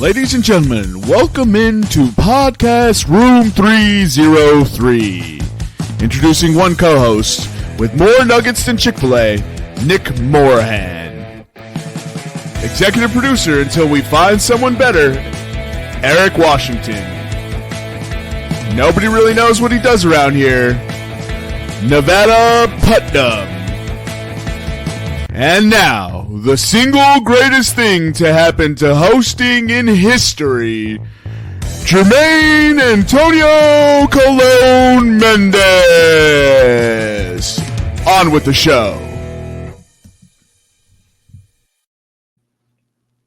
Ladies and gentlemen, welcome into Podcast Room 303. Introducing one co-host with more nuggets than Chick-fil-A, Nick Morahan. Executive producer until we find someone better, Eric Washington. Nobody really knows what he does around here, Nevada Putnam. And now, the single greatest thing to happen to hosting in history, Jermaine Antonio Colon Mendez. On with the show.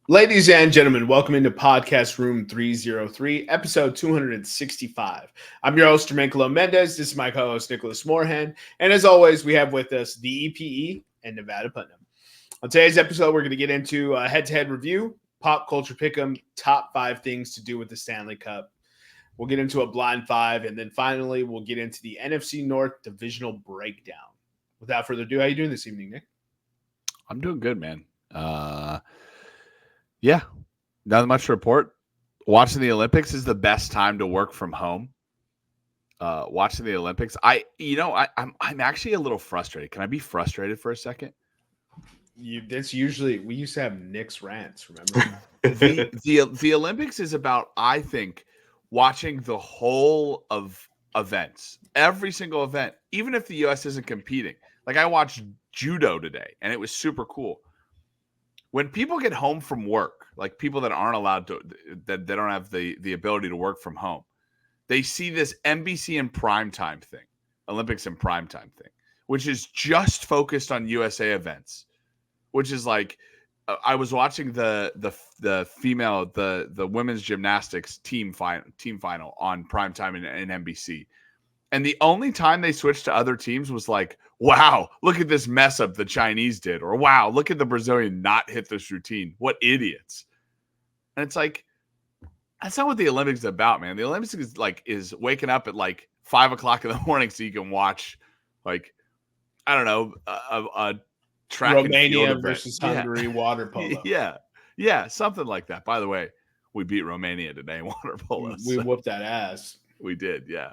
Ladies and gentlemen, welcome into Podcast Room 303, episode 265. I'm your host, Jermaine Colon Mendez. This is my co-host, Nicholas Morahan. And as always, we have with us the EPE and Nevada Putnam. On today's episode, we're going to get into a head-to-head review, pop culture pick'em, top 5 things to do with the Stanley Cup. We'll get into a blind 5, and then finally, we'll get into the NFC North divisional breakdown. Without further ado, how are you doing this evening, Nick? I'm doing good, man. Yeah, not much to report. Watching the Olympics is the best time to work from home. Watching the Olympics, I'm actually a little frustrated. Can I be frustrated for a second? That's usually we used to have Nick's rants. Remember, the Olympics is about, I think, watching the whole of events, every single event, even if the U.S. isn't competing. Like I watched judo today, and it was super cool. When people get home from work, like people that aren't allowed to, that they don't have the ability to work from home, they see this NBC in primetime thing, Olympics in primetime thing, which is just focused on USA events, which is like, I was watching the female, the women's gymnastics team final on primetime in NBC. And the only time they switched to other teams was like, wow, look at this mess up the Chinese did. Or wow, look at the Brazilian not hit this routine. What idiots. And it's like, that's not what the Olympics is about, man. The Olympics is waking up at like 5 o'clock in the morning so you can watch, like, I don't know, a track Romania and field versus Hungary water polo. Yeah, something like that. By the way, we beat Romania today in water polo. We whooped that ass. We did, yeah.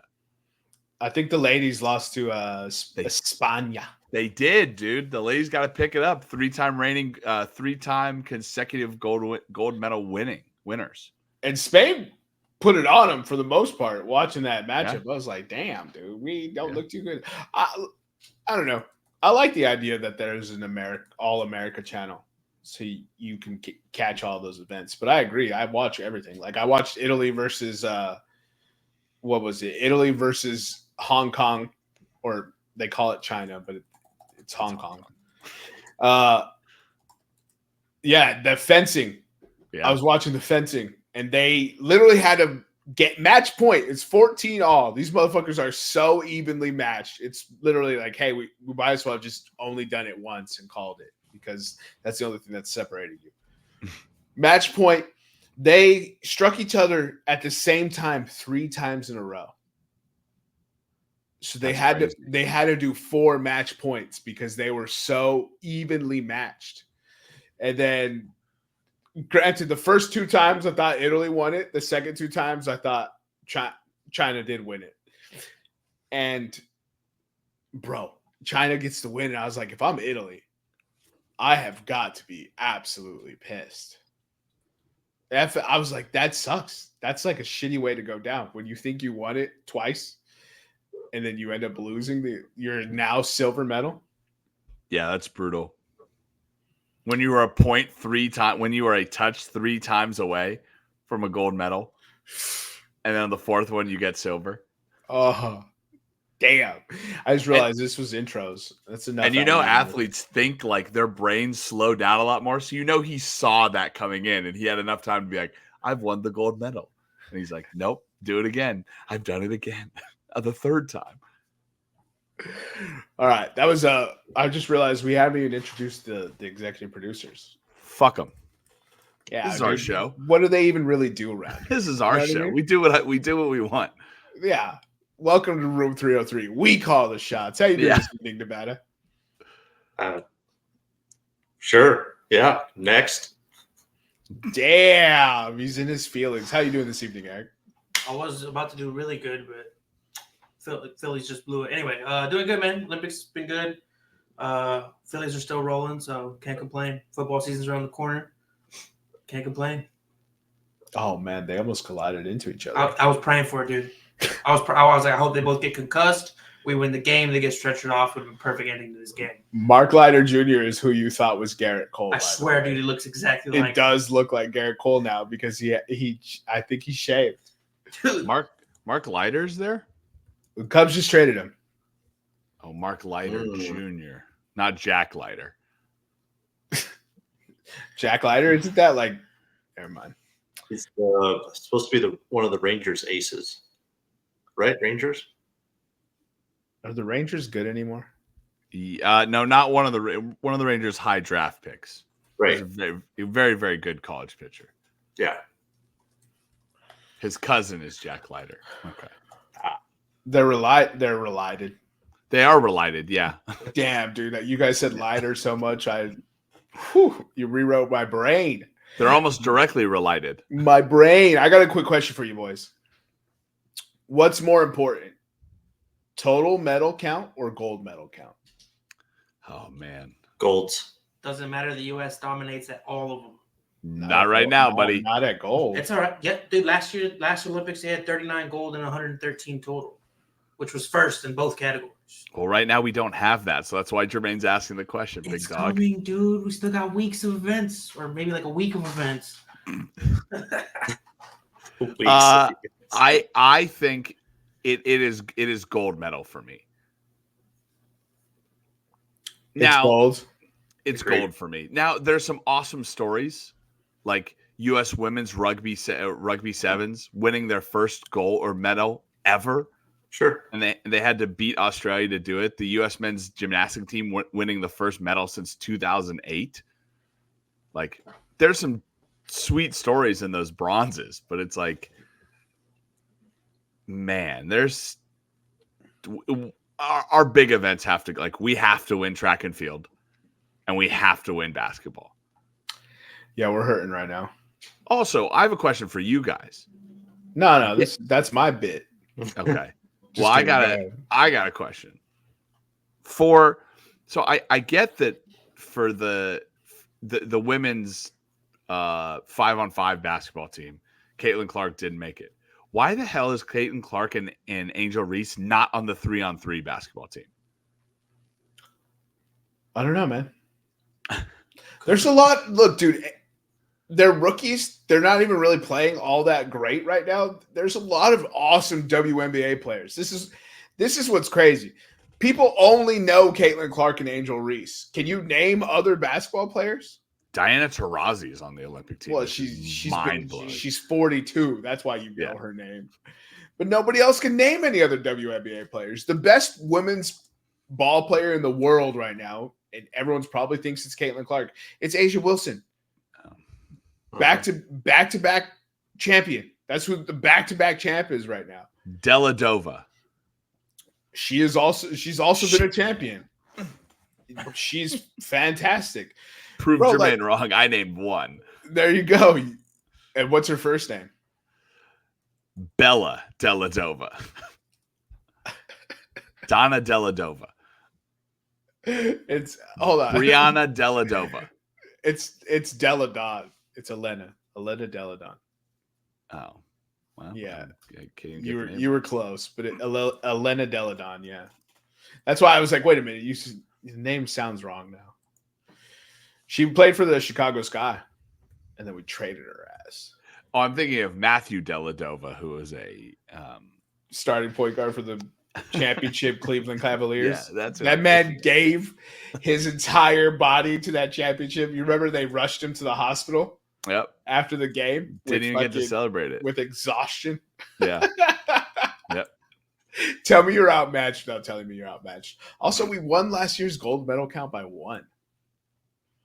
I think the ladies lost to España. They did, dude. The ladies got to pick it up. 3-time consecutive gold medal winners. And Spain put it on them for the most part. Watching that matchup, I was like, "Damn, dude, we don't look too good." I don't know. I like the idea that there's an all America channel, so you can catch all those events. But I agree. I watch everything. Like I watched Italy versus what was it? Italy versus Hong Kong, or they call it China, but it's Hong Kong. The fencing. Yeah. I was watching the fencing, and they literally had to get match point. It's 14-all. These motherfuckers are so evenly matched. It's literally like, hey, we might as well have just only done it once and called it, because that's the only thing that's separating you. Match point. They struck each other at the same time 3 times in a row. So they had to do 4 match points because they were so evenly matched. And then, granted, the first 2 times I thought Italy won it. The second 2 times I thought China did win it. And, bro, China gets to win. And I was like, if I'm Italy, I have got to be absolutely pissed. I was like, that sucks. That's like a shitty way to go down when you think you won it twice and then you end up losing your now silver medal. Yeah, that's brutal. When you were a point 3 times, when you were a touch 3 times away from a gold medal, and then on the 4th one you get silver. Oh, damn! I just realized this was intros. That's enough. And athletes think like their brains slow down a lot more. So he saw that coming in, and he had enough time to be like, "I've won the gold medal," and he's like, "Nope, do it again. I've done it again, the 3rd time." All right, that was I just realized we haven't even introduced the executive producers. Fuck them. Yeah, this is our show. What do they even really do around here? This is our show. I mean? We do what we want. Yeah. Welcome to Room 303. We call the shots. How you doing this evening, Nevada? Sure. Yeah. Next. Damn, he's in his feelings. How you doing this evening, Eric? I was about to do really good, but Phillies just blew it. Anyway, doing good, man. Olympics been good. Phillies are still rolling, so can't complain. Football season's around the corner. Can't complain. Oh man, they almost collided into each other. I was praying for it, dude. I was like, I hope they both get concussed. We win the game. They get stretched off. It would be a perfect ending to this game. Mark Leiter Jr. is who you thought was Garrett Cole. I swear, dude, he looks exactly like it. Does look like Garrett Cole now because he I think he shaved. Dude. Mark Leiter's there? The Cubs just traded him. Oh, Mark Leiter Jr., not Jack Leiter. Jack Leiter, isn't that like? Never mind. He's supposed to be one of the Rangers aces, right? Rangers. Are the Rangers good anymore? No, not one of the Rangers' high draft picks. Right. He's a very, very good college pitcher. Yeah. His cousin is Jack Leiter. Okay. They're related. They are related, yeah. Damn, dude, you guys said Leiter so much. You rewrote my brain. They're almost directly related. My brain. I got a quick question for you boys. What's more important? Total medal count or gold medal count? Oh man, Golds. Doesn't matter. The U.S. dominates at all of them. Not right now, buddy. Not at gold. It's all right. Yeah, dude. Last Olympics, they had 39 gold and 113 total, which was first in both categories. Well, right now we don't have that, so that's why Jermaine's asking the question, It's big dog. coming, dude. We still got weeks of events, or maybe like a week of events. I think it is gold medal for me. Now, gold. It's gold for me. Now, there's some awesome stories, like U.S. women's rugby sevens winning their first gold or medal ever. Sure. And they had to beat Australia to do it. The U.S. men's gymnastic team winning the first medal since 2008. Like, there's some sweet stories in those bronzes, but it's like, man, there's our big events have to, like, we have to win track and field, and we have to win basketball. Yeah, we're hurting right now. Also, I have a question for you guys. No, that's my bit. Okay. Well, I got a question. So I get that for the women's 5-on-5 basketball team, Caitlin Clark didn't make it. Why the hell is Caitlin Clark and Angel Reese not on the 3-on-3 basketball team? I don't know, man. There's a lot. Look, dude, they're rookies. They're not even really playing all that great right now. There's a lot of awesome WNBA players. This is what's crazy. People only know Caitlin Clark and Angel Reese. Can you name other basketball players? Diana Taurasi is on the Olympic team. Well, she's mind-blowing. She's 42. That's why you know her name. But nobody else can name any other WNBA players. The best women's ball player in the world right now, and everyone's probably thinks it's Caitlin Clark. It's Asia Wilson. Back to back champion. That's who the back-to-back champ is right now. Deladova. She's also been a champion. She's fantastic. Prove Jermaine wrong. I named one. There you go. And what's her first name? Bella Deladova. Donna Deladova. Hold on. Brianna Deladova. It's Deladon. It's Elena Deladon. Oh, well, yeah. You were close, but Elena Deladon. Yeah, that's why I was like, wait a minute, your name sounds wrong now. She played for the Chicago Sky, and then we traded her ass. Oh, I'm thinking of Matthew Deladova, who was a starting point guard for the championship Cleveland Cavaliers. Yeah, that man gave his entire body to that championship. You remember they rushed him to the hospital? Yep. After the game. Didn't even get to celebrate it. With exhaustion. Yeah. Yep. Tell me you're outmatched without telling me you're outmatched. Also, we won last year's gold medal count by 1.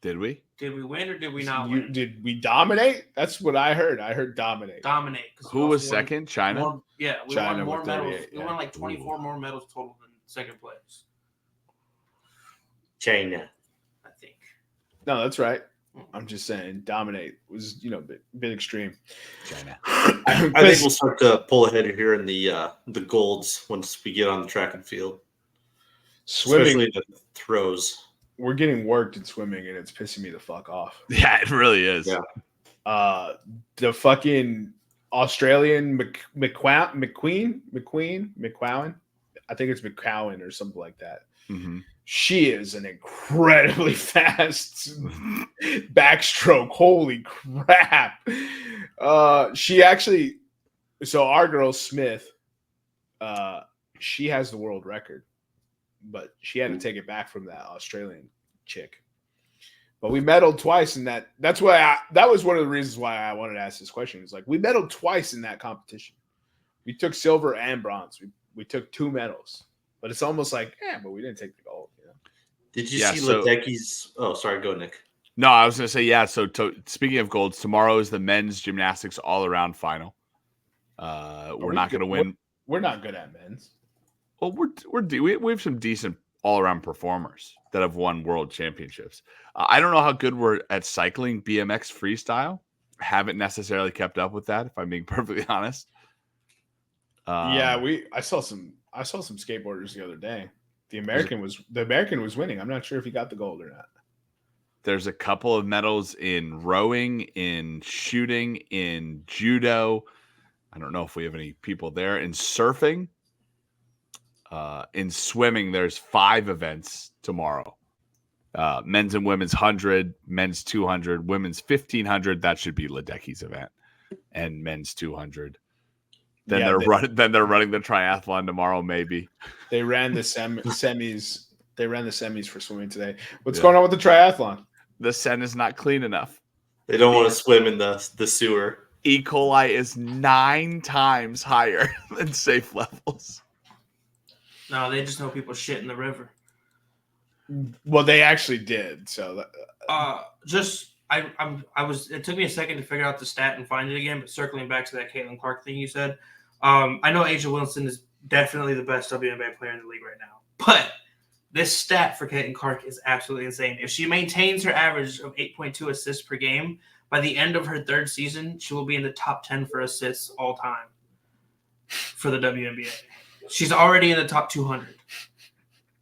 Did we? Did we win or did we not win? Did we dominate? That's what I heard. I heard dominate. Dominate. Who was second? China? We China won more medals. 38, we won like 24 more medals total than second place. China. I think. No, that's right. I'm just saying, dominate was a bit extreme. China. I think we'll start to pull ahead here in the golds once we get on the track and field, Swimming, especially the throws. we're getting worked in swimming, and it's pissing me the fuck off. Yeah, it really is. Yeah. The fucking Australian McQuown. I think it's McCowan or something like that. Mm-hmm. She is an incredibly fast backstroke. Holy crap. She actually, so our girl Smith, she has the world record, but she had to take it back from that Australian chick. But we medaled twice in that. That's why that was one of the reasons why I wanted to ask this question. It's like we medaled twice in that competition. We took silver and bronze. We took 2 medals, but it's almost like, but we didn't take the gold. Did you see Ledecky's? Oh, sorry. Go, Nick. No, I was going to say, yeah. So speaking of golds, tomorrow is the men's gymnastics all-around final. We're not going to win. We're not good at men's. Well, we have some decent all-around performers that have won world championships. I don't know how good we're at cycling BMX freestyle. I haven't necessarily kept up with that, if I'm being perfectly honest. I saw some skateboarders the other day. The American was winning. I'm not sure if he got the gold or not. There's a couple of medals in rowing, in shooting, in judo. I don't know if we have any people there. In surfing, in swimming, there's 5 events tomorrow. Men's and women's 100, men's 200, women's 1500. That should be Ledecky's event, and men's 200. Then they're running the triathlon tomorrow. Maybe they ran the semis. They ran the semis for swimming today. What's going on with the triathlon? The Seine is not clean enough. They don't want to swim in the sewer. E. coli is 9 times higher than safe levels. No, they just know people shit in the river. Well, they actually did. So, it took me a second to figure out the stat and find it again. But circling back to that Caitlin Clark thing you said, I know Asia Wilson is definitely the best WNBA player in the league right now. But this stat for Caitlin Clark is absolutely insane. If she maintains her average of 8.2 assists per game, by the end of her 3rd season, she will be in the top 10 for assists all time for the WNBA. She's already in the top 200,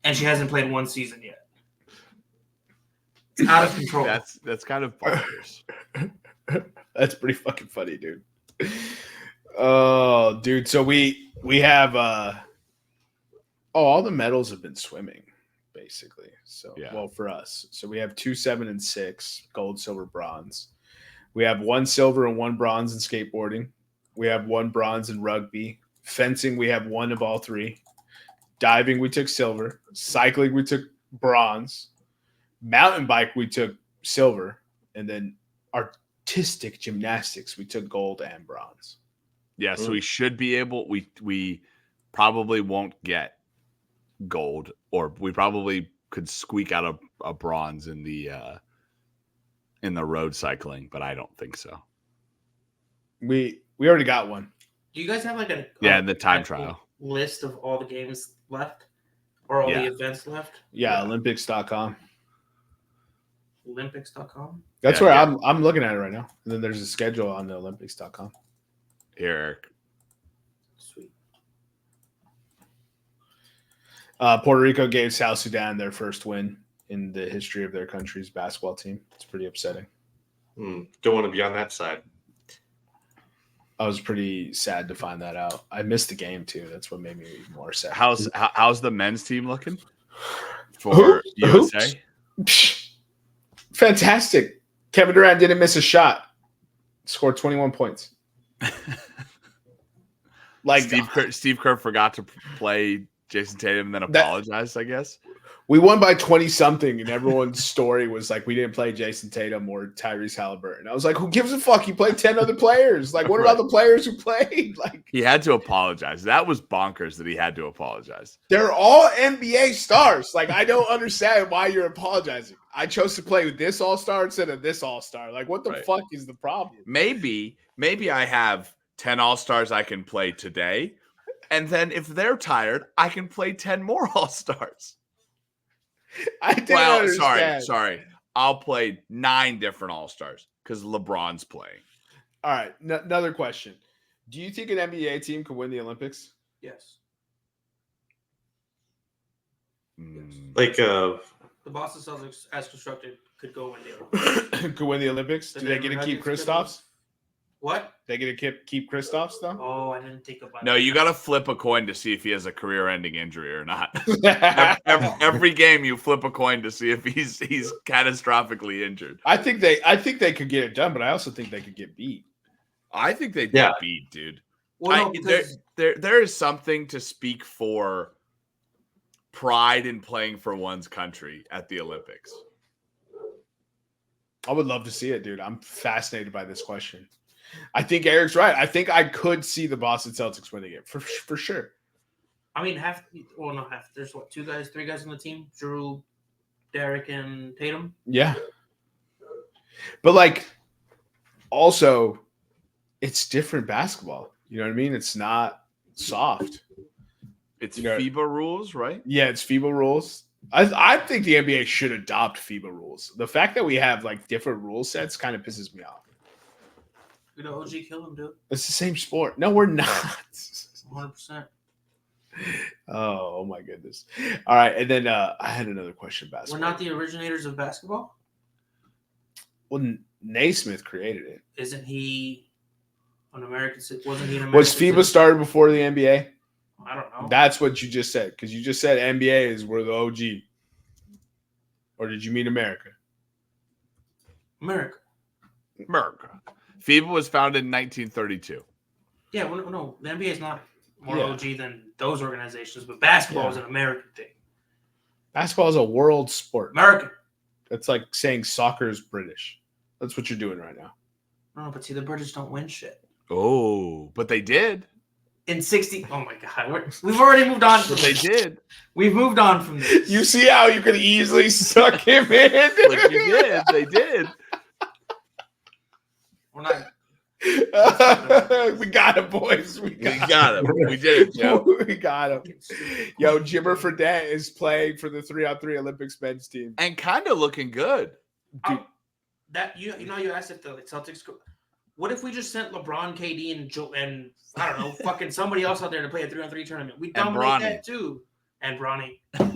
and she hasn't played 1 season yet. It's out of control. That's kind of bonkers. That's pretty fucking funny, dude. Oh, dude. So we have all the medals have been swimming, basically. So well for us. So we have 2, 7, and 6 gold, silver, bronze. We have 1 silver and 1 bronze in skateboarding. We have 1 bronze in rugby. Fencing, we have 1 of all 3. Diving, we took silver. Cycling, we took bronze. Mountain bike, we took silver. And then artistic gymnastics, we took gold and bronze. Yeah, so we should be able. We probably won't get gold, or we probably could squeak out a bronze in the road cycling, but I don't think so. We already got one. Do you guys have like in the time trial list of all the games left or all the events left? Yeah, Olympics.com. Olympics.com. That's where I'm looking at it right now. And then there's a schedule on the Olympics.com. Here, Eric. Sweet. Puerto Rico gave South Sudan their first win in the history of their country's basketball team. It's pretty upsetting. Don't want to be on that side. I was pretty sad to find that out. I missed the game too. That's what made me even more sad. How's the men's team looking for USA? Fantastic. Kevin Durant didn't miss a shot. Scored 21 points. Like Steve Kerr forgot to play Jason Tatum and then apologized, I guess. We won by 20-something, and everyone's story was like, we didn't play Jason Tatum or Tyrese Halliburton. I was like, who gives a fuck? You played 10 other players. Like, what about the players who played? Like, he had to apologize. That was bonkers that he had to apologize. They're all NBA stars. Like, I don't understand why you're apologizing. I chose to play with this all-star instead of this all-star. Like, what the fuck is the problem? Maybe I have 10 all-stars I can play today, and then if they're tired, I can play 10 more all-stars. I didn't understand. Sorry. I'll play 9 different All-Stars because LeBron's playing. All right, another question. Do you think an NBA team could win the Olympics? Yes. Like The Boston Celtics, as constructed, could go win the Olympics. Could win the Olympics? The Do they get to Denver keep Nuggets Kristaps? What? They get to keep Kristaps though? Oh, I didn't think about No, that. you got to flip a coin to see if he has a career-ending injury or not. Every game, you flip a coin to see if he's catastrophically injured. I think they could get it done, but I also think they could get beat. I think they'd Yeah. get beat, dude. Well, no, because There is something to speak for pride in playing for one's country at the Olympics. I would love to see it, dude. I'm fascinated by this question. I think Eric's right. I think I could see the Boston Celtics winning it for sure. I mean, half. There's what, 3 guys on the team: Drew, Derek, and Tatum. Yeah. But like, also, it's different basketball. You know what I mean? It's not soft. It's You know- FIBA rules, right? Yeah, it's FIBA rules. I think the NBA should adopt FIBA rules. The fact that we have like different rule sets kind of pisses me off. You know, OG kill him, dude. It's the same sport. No, we're not. 100%. Oh my goodness. All right, and then I had another question about We're not the originators of basketball. Well, Naismith created it. Isn't he an American? Wasn't he an American? Was FIBA citizen? started before the NBA? I don't know. That's what you just said, because you just said NBA is where the OG. Or did you mean America? America. America. FIBA was founded in 1932. Yeah, well, no, the NBA is not more Yeah. OG than those organizations, but basketball Yeah. is an American thing. Basketball is a world sport. American. That's like saying soccer is British. That's what you're doing right now. No, but see, the British don't win shit. Oh, but they did. In 60, oh my God, we've already moved on from But they this. did. We've moved on from this. You see how you could easily suck him in? Like you did. They did. We're not. We got him, boys. We We got got him. We did it, Joe. We got him. Yo, Jimmer Fredette is playing for the 3-on-3 Olympics men's team. And kind of looking good. Dude, That you know you asked if the Celtics go. What if we just sent LeBron, KD, and I don't know, fucking somebody else out there to play a 3-on-3 tournament? We dominate Bronny. that too. And Bronny. if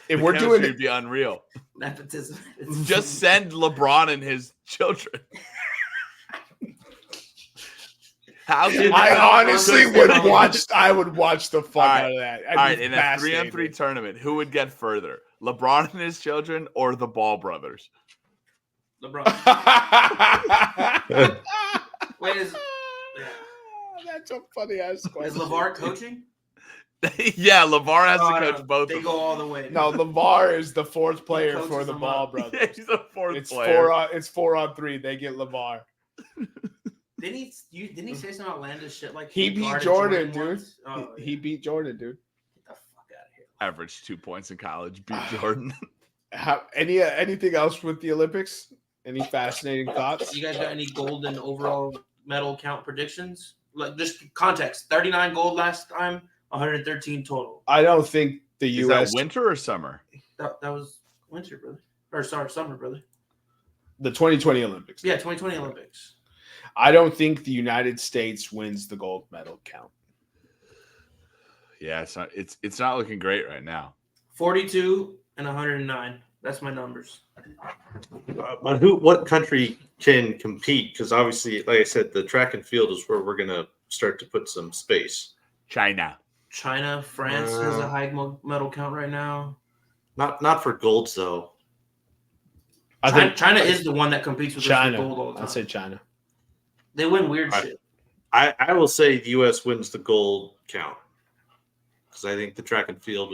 The we're doing chemistry it, would be unreal. Nepotism. Just send LeBron and his children. How did I honestly would All watch. I would watch the fuck All right. out of that. All right, in a 3-on-3 tournament, who would get further? LeBron and his children or the Ball brothers? LeBron. Wait, That's a funny ass is question. LeVar coaching? Yeah, LeVar has Oh, to no, coach both They of go them. all the way. No, LeVar is the fourth player coaches for the them Ball up. brothers. Yeah, he's the fourth It's player. It's 4-on-3. They get LeVar. Didn't he say some outlandish shit like He beat guarded Jordan, dude. once? Oh, He beat Jordan, dude. Get the fuck out of here. Averaged 2 points in college. Beat Jordan. Anything else with the Olympics? Any fascinating thoughts? You guys got any golden overall medal count predictions? Like just context: 39 gold last time, 113 total. I don't think the Is U.S. that winter or summer? That was winter, brother. Or sorry, summer, brother. the 2020 Olympics. Yeah, 2020 Olympics. I don't think the United States wins the gold medal count. Yeah, it's not looking great right now. 42 and 109. That's my numbers. But what country can compete? Because obviously, like I said, the track and field is where we're going to start to put some space. China. China, France has a high medal count right now. Not for golds though. I think China is the one that competes with us for China. gold all the time. I'd say China. They win weird Right. shit. I will say the U.S. wins the gold count because I think the track and field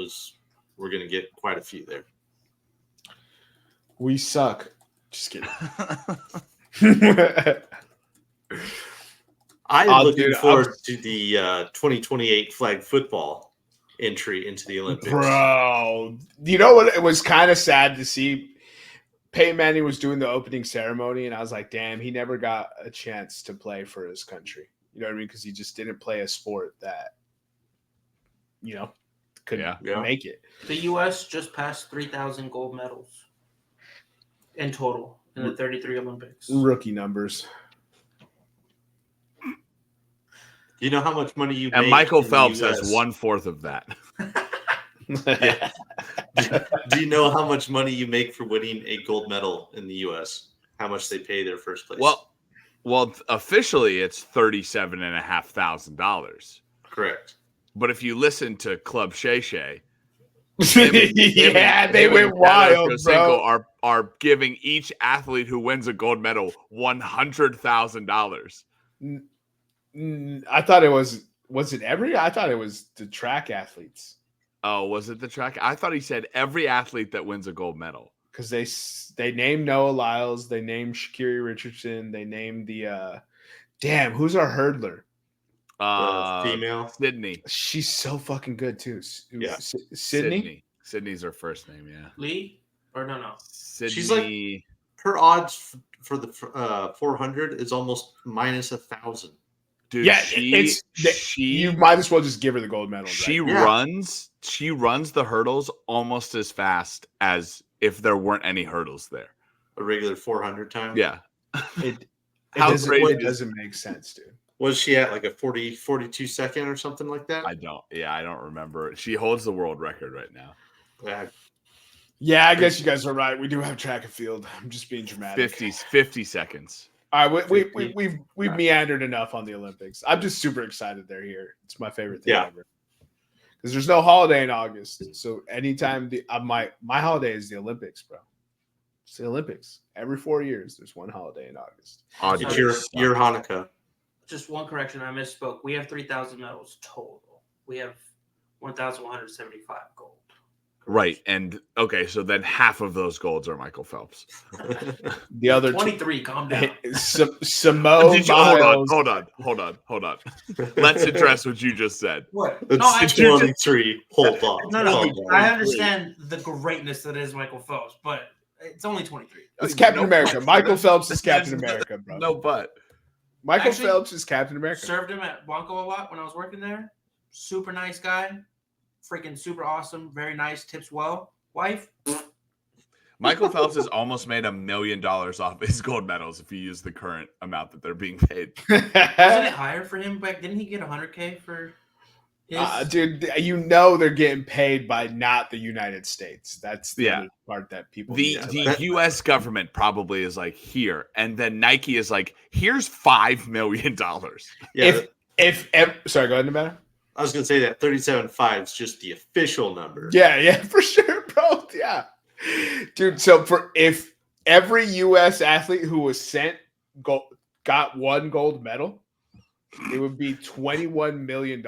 we're going to get quite a few there. We suck. Just kidding. I'm looking dude, forward to the 2028 flag football entry into the Olympics. Bro, you know what? It was kind of sad to see. Peyton Manning was doing the opening ceremony, and I was like, damn, he never got a chance to play for his country. You know what I mean? Because he just didn't play a sport that, couldn't Yeah. make it. The U.S. just passed 3,000 gold medals. in total in the 33 Olympics. Rookie numbers. Do you know how much money you And make? Michael in the Phelps US? has 1/4 of that. Yeah. Do you know how much money you make for winning a gold medal in the U.S.? How much they pay their first place? Well, officially it's $37,500. Correct. But if you listen to Club Shay Shay, They went wild, bro. are giving each athlete who wins a gold medal $100,000. I thought it was it every? I thought it was the track athletes. Oh, was it the track? I thought he said every athlete that wins a gold medal. Because they named Noah Lyles, they named Sha'Carri Richardson, they named the who's our hurdler? Female Sydney. She's so fucking good too. Yeah. Sydney. Sydney's her first name. Yeah. Lee or no. Sydney. She's like her odds for the 400 is almost minus 1,000. Dude, Yeah, you might as well just give her the gold medal. She right? runs the hurdles almost as fast as if there weren't any hurdles there. A regular 400 time. Yeah. It How doesn't make sense, dude. Was she at like a 42 second or something like that? I don't remember. She holds the world record right now. Yeah, I guess you guys are right. We do have track and field. I'm just being dramatic. 50 seconds. All right, we've meandered enough on the Olympics. I'm just super excited they're here. It's my favorite thing ever. Because there's no holiday in August, so anytime my holiday is the Olympics, bro. It's the Olympics. Every 4 years, there's one holiday in August. It's your Hanukkah. Just one correction, I misspoke. We have 3,000 medals total. We have 1,175 gold. Right, and okay, so then half of those golds are Michael Phelps. The other 23. Calm down. Simone Biles. Hold on. Let's address what you just said. What? It's 23. Hold on. No. I understand the greatness that is Michael Phelps, but it's only 23. It's Captain America. Michael Phelps is Captain America, bro. No, but Michael Phelps is Captain America. Served him at Blanco a lot when I was working there. Super nice guy. Freaking super awesome. Very nice. Tips well. Wife. Michael Phelps has almost made $1 million off his gold medals if you use the current amount that they're being paid. Wasn't it higher for him back? Didn't he get $100K for his? Dude, they're getting paid by not the United States. That's the other part that people the U.S. government probably is like, here, and then Nike is like, here's $5 million. Yeah. If sorry, go ahead, Nevada. I was going to say that 37.5 is just the official number. Yeah, for sure, bro. Yeah. Dude, so if every U.S. athlete who was sent got one gold medal, it would be $21 million.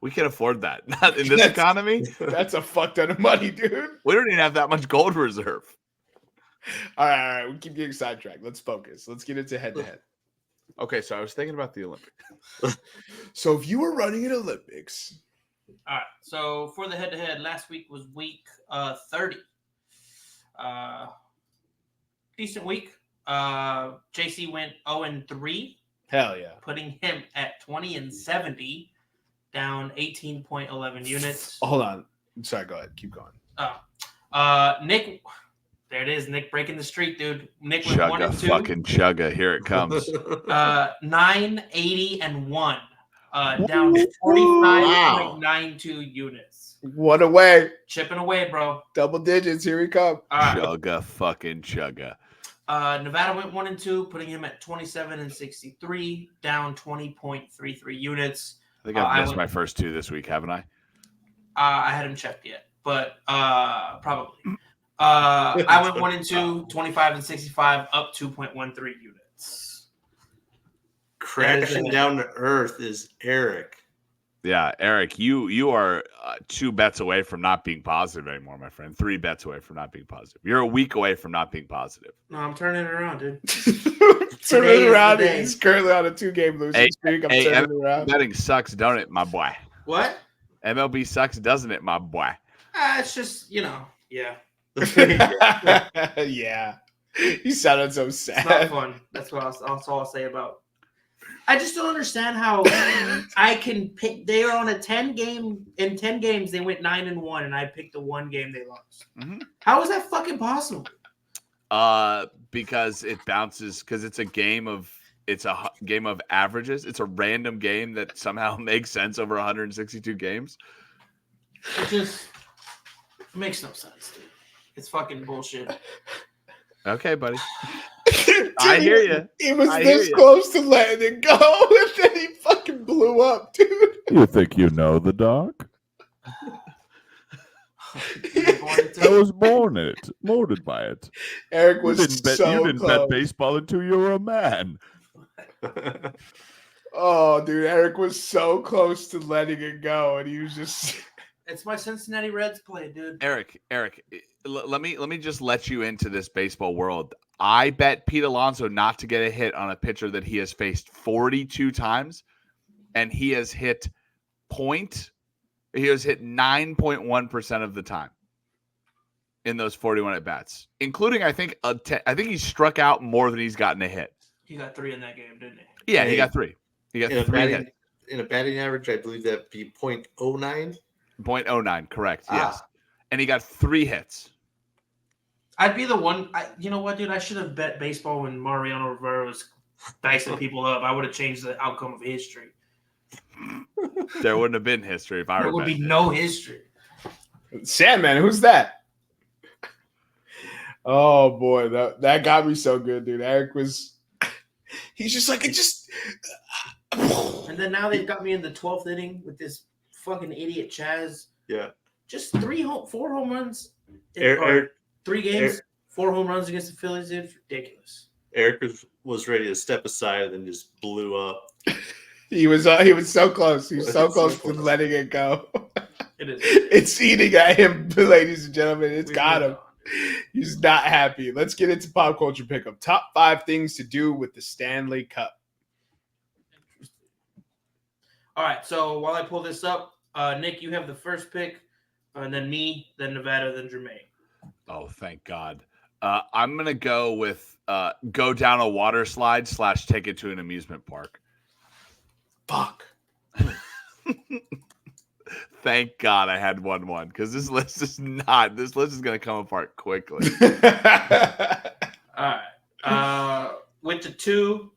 We can afford that. Not in this economy. That's a fuck ton of money, dude. We don't even have that much gold reserve. All right. We keep getting sidetracked. Let's focus. Let's get into head-to-head. Okay, so I was thinking about the Olympics. So if you were running an Olympics. All right. So for the head-to-head, last week was week 30. Decent week. JC went 0-3. Hell yeah. Putting him at 20-70, down 18.11 units. Hold on. I'm sorry. Go ahead. Keep going. Nick. There it is. Nick breaking the streak, dude. Nick went Chugga, 1-2. fucking chugga. Here it comes. 980-1. Down 45.92 units. What away. Chipping away, bro. Double digits. Here we come. Chugga, fucking chugga. Nevada went 1-2, putting him at 27-63, down 20.33 units. I think I've missed my first two this week, haven't I? I hadn't checked yet, but probably. I went 1-2, 25-65, up 2.13 units. Crashing down to earth is Eric. Yeah, Eric, you are 2 bets away from not being positive anymore, my friend. 3 bets away from not being positive. You're a week away from not being positive. No, I'm turning it around, dude. Turning it around. He's currently on a 2-game losing streak. I'm turning it around. Betting sucks, don't it, my boy? What? MLB sucks, doesn't it, my boy? It's just, yeah. Yeah. He sounded so sad. It's not fun. That's all I'll say about. I just don't understand how I can pick. They are on a 10-game. In 10 games, they went 9-1, and I picked the one game they lost. Mm-hmm. How is that fucking possible? Because it bounces. Because it's a game of averages. It's a random game that somehow makes sense over 162 games. It just makes no sense, dude. It's fucking bullshit. Okay, buddy. Dude, I hear you. He was I this hear ya. close to letting it go, and then he fucking blew up, dude. You think you know the dog? I was molded by it. Eric You was didn't bet, so you didn't close. bet baseball until you were a man. Oh, dude, Eric was so close to letting it go, and he was just. It's my Cincinnati Reds play, dude. Eric, let me just let you into this baseball world. I bet Pete Alonso not to get a hit on a pitcher that he has faced 42 times, and he has hit 9.1% of the time in those 41 at bats, including I think he struck out more than he's gotten a hit. He got 3 in that game, didn't he? Yeah, he got 3. He got 3 hits. In a batting average, I believe that'd be 0.09. 0.09, correct. Yes, and he got 3 hits. I'd be the one. You know what, dude? I should have bet baseball when Mariano Rivera was dicing people up. I would have changed the outcome of history. There wouldn't have been history if I were. There would be no history. Sandman, who's that? Oh boy, that got me so good, dude. Eric was. He's just like it just. And then now they've got me in the 12th inning with this fucking idiot Chaz. Yeah. Just 4 home runs. Eric, 3 games, 4 home runs against the Phillies. It's ridiculous. Eric was ready to step aside and then just blew up. He was so close. He was so close to letting it go. It is. It's eating at him, ladies and gentlemen. It's got him. He's not happy. Let's get into pop culture pickup. Top 5 things to do with the Stanley Cup. All right. So while I pull this up, Nick, you have the first pick, and then me, then Nevada, then Jermaine. Oh, thank God. I'm gonna go with go down a water slide / take it to an amusement park. Fuck. Thank God I had 1-1 because this list is gonna come apart quickly. All right. With the 2,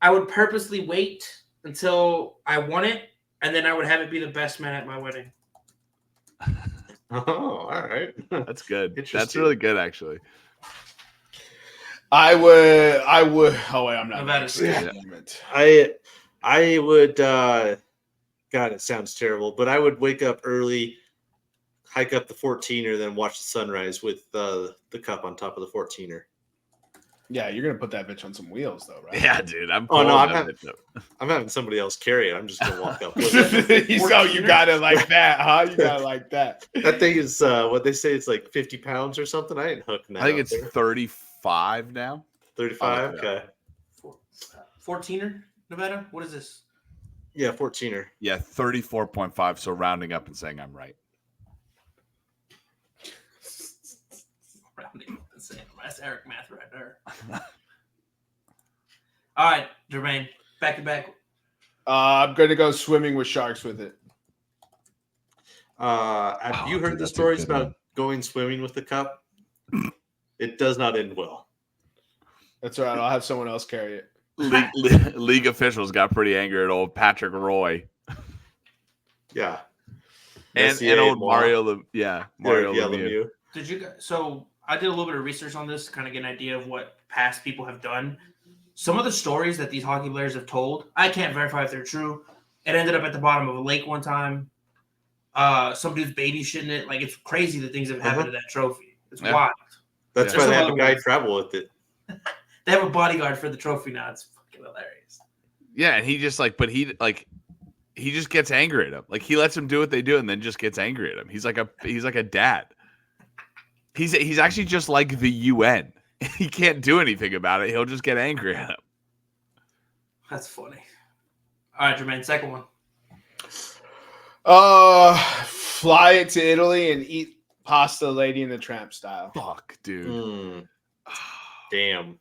I would purposely wait until I won it, and then I would have it be the best man at my wedding. Oh, all right. That's good. That's really good, actually. I would. Oh wait, I'm not. I would. God, it sounds terrible, but I would wake up early, hike up the 14er, then watch the sunrise with the cup on top of the 14er. Yeah, you're gonna put that bitch on some wheels, though, right? Yeah, dude. I'm having somebody else carry it. I'm just gonna walk up with it. So you got it like that, huh? You got it like that. That thing is what they say. It's like 50 pounds or something. I ain't hooking that. I think it's 35 now. 35. Okay. 14er, Nevada. What is this? Yeah, 14er. Yeah, 34.5. So rounding up and saying I'm right. Rounding up and saying that's Eric math right there. All right, Jermaine, back to back. I'm gonna go swimming with sharks with it. Have you heard the stories about going swimming with the cup? It does not end well. That's all right. I'll have someone else carry it. League officials got pretty angry at old Patrick Roy. Yeah. And old Mario Lemieux. Did you guys? So I did a little bit of research on this, kind of get an idea of what past people have done. Some of the stories that these hockey players have told, I can't verify if they're true. It ended up at the bottom of a lake one time. Some dude's baby shitting it. Like, it's crazy the things that have happened to that trophy. It's wild. That's why they have a guy travel with it. They have a bodyguard for the trophy now. It's fucking hilarious. Yeah, and he just he just gets angry at him. Like, he lets him do what they do and then just gets angry at him. He's like a dad. He's actually just like the UN. He can't do anything about it. He'll just get angry at him. That's funny. All right, Jermaine, second one. Fly it to Italy and eat pasta Lady and the Tramp style. Fuck, dude. Damn.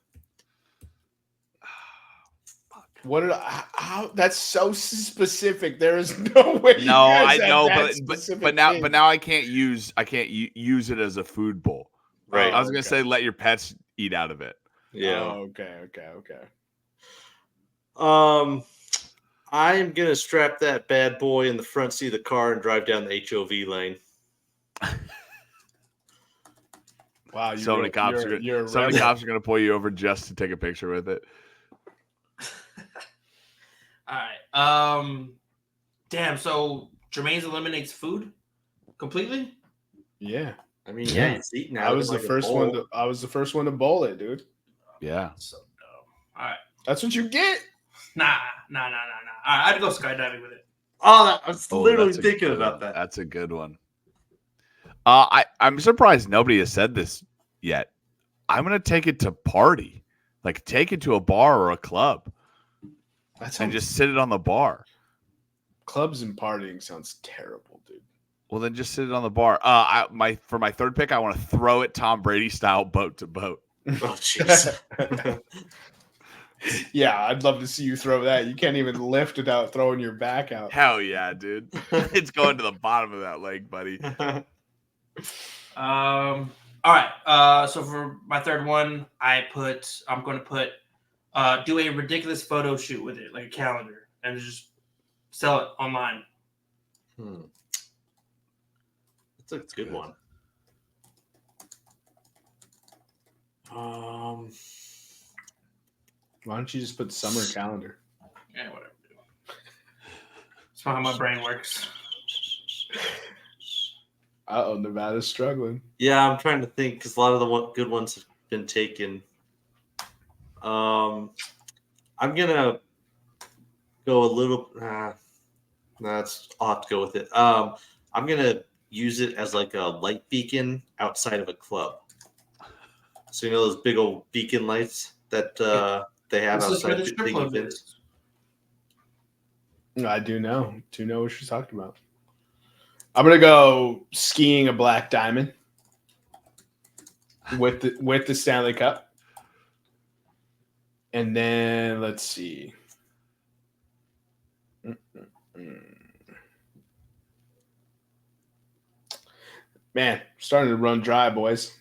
How that's so specific. There is no way. No, I know, but now I can't use it as a food bowl. Right. I was gonna say let your pets eat out of it. Yeah. Oh, okay. I'm gonna strap that bad boy in the front seat of the car and drive down the HOV lane. Wow, So many cops are gonna pull you over just to take a picture with it. All right. Damn. So Jermaine's eliminates food completely. Yeah. I mean, Yeah. he's eating I out was of the like first a one bowl. I was the first one to bowl it, dude. Yeah. So dumb. All right. That's what you get. Nah. All right, I'd go skydiving with it. Oh, I was literally that's a thinking good about one. that. That's a good one. I'm surprised nobody has said this yet. I'm gonna take it to party, like take it to a bar or a club, and just sit it on the bar. Clubs and partying sounds terrible, dude. Well, then just sit it on the bar. For my third pick, I want to throw it Tom Brady style, boat to boat. Oh, jeez. Yeah, I'd love to see you throw that. You can't even lift without throwing your back out. Hell yeah, dude! It's going to the bottom of that leg, buddy. All right. So for my third one, I'm going to put do a ridiculous photo shoot with it, like a calendar, and just sell it online. That's a good one. Why don't you just put summer calendar? Yeah, whatever. That's not how my brain works. Uh-oh, Nevada's struggling. Yeah, I'm trying to think because a lot of the good ones have been taken. I'm gonna go a little. I'll have to go with it. I'm gonna use it as like a light beacon outside of a club. So you know those big old beacon lights that they have This is where outside the strip big club events. is. I do know. Do know what she's talking about. I'm gonna go skiing a black diamond with the Stanley Cup. And then let's see. Man, starting to run dry, boys.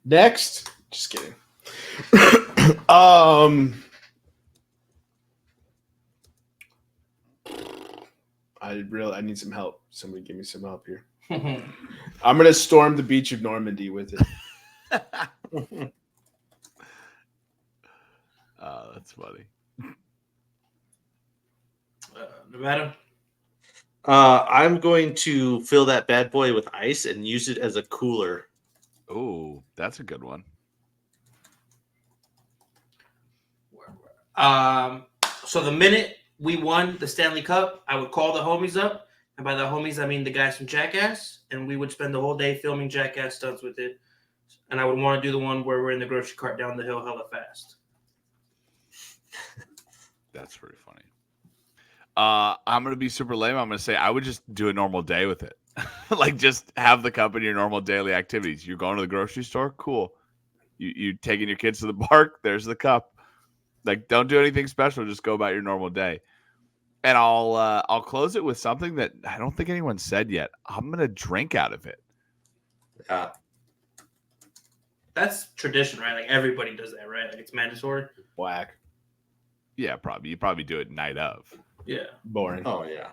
Next, just kidding. I need some help. Somebody give me some help here. I'm gonna storm the beach of Normandy with it. Oh, that's funny. Nevada. I'm going to fill that bad boy with ice and use it as a cooler. Oh, that's a good one. So the minute we won the Stanley Cup, I would call the homies up, and by the homies I mean the guys from Jackass, and we would spend the whole day filming Jackass stunts with it. And I would want to do the one where we're in the grocery cart down the hill hella fast. That's pretty funny. I'm gonna be super lame. I'm gonna say I would just do a normal day with it. Like just have the cup in your normal daily activities. You're going to the grocery store, cool. You taking your kids to the park, there's the cup. Like don't do anything special, just go about your normal day. And I'll close it with something that I don't think anyone said yet. I'm gonna drink out of it. That's tradition, right? Like everybody does that, right? Like it's mandatory. Whack. Yeah, probably. You probably do it night of. Yeah. Boring. Oh yeah.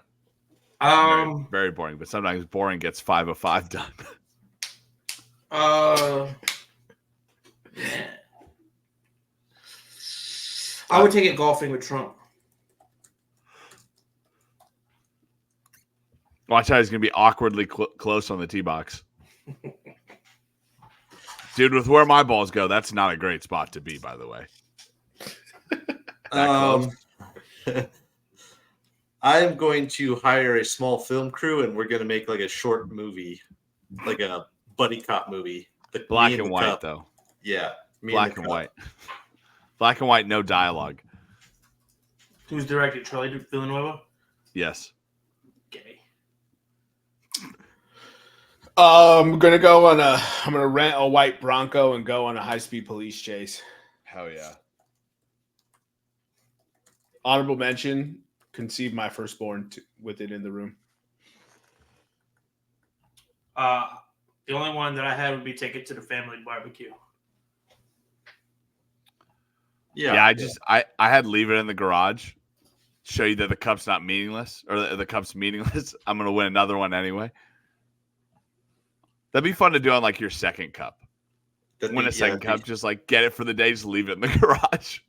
Very, very boring, but sometimes boring gets 5:05 done. Yeah. I would take it golfing with Trump. Watch out, he's gonna be awkwardly close on the tee box. Dude, with where my balls go, that's not a great spot to be, by the way. I am going to hire a small film crew, and we're going to make like a short movie, like a buddy cop movie. Black and white, though. Yeah, black and white. Black and white, no dialogue. Who's directed? Charlie Villanueva? Yes. Gay. I'm gonna rent a white Bronco and go on a high-speed police chase. Hell yeah. Honorable mention, conceive my firstborn with it in the room. The only one that I had would be take it to the family barbecue. Yeah, I had leave it in the garage. Show you that the cup's not meaningless, or the cup's meaningless. I'm gonna win another one anyway. That'd be fun to do on like your second cup. Win a second cup, just like get it for the day, just leave it in the garage.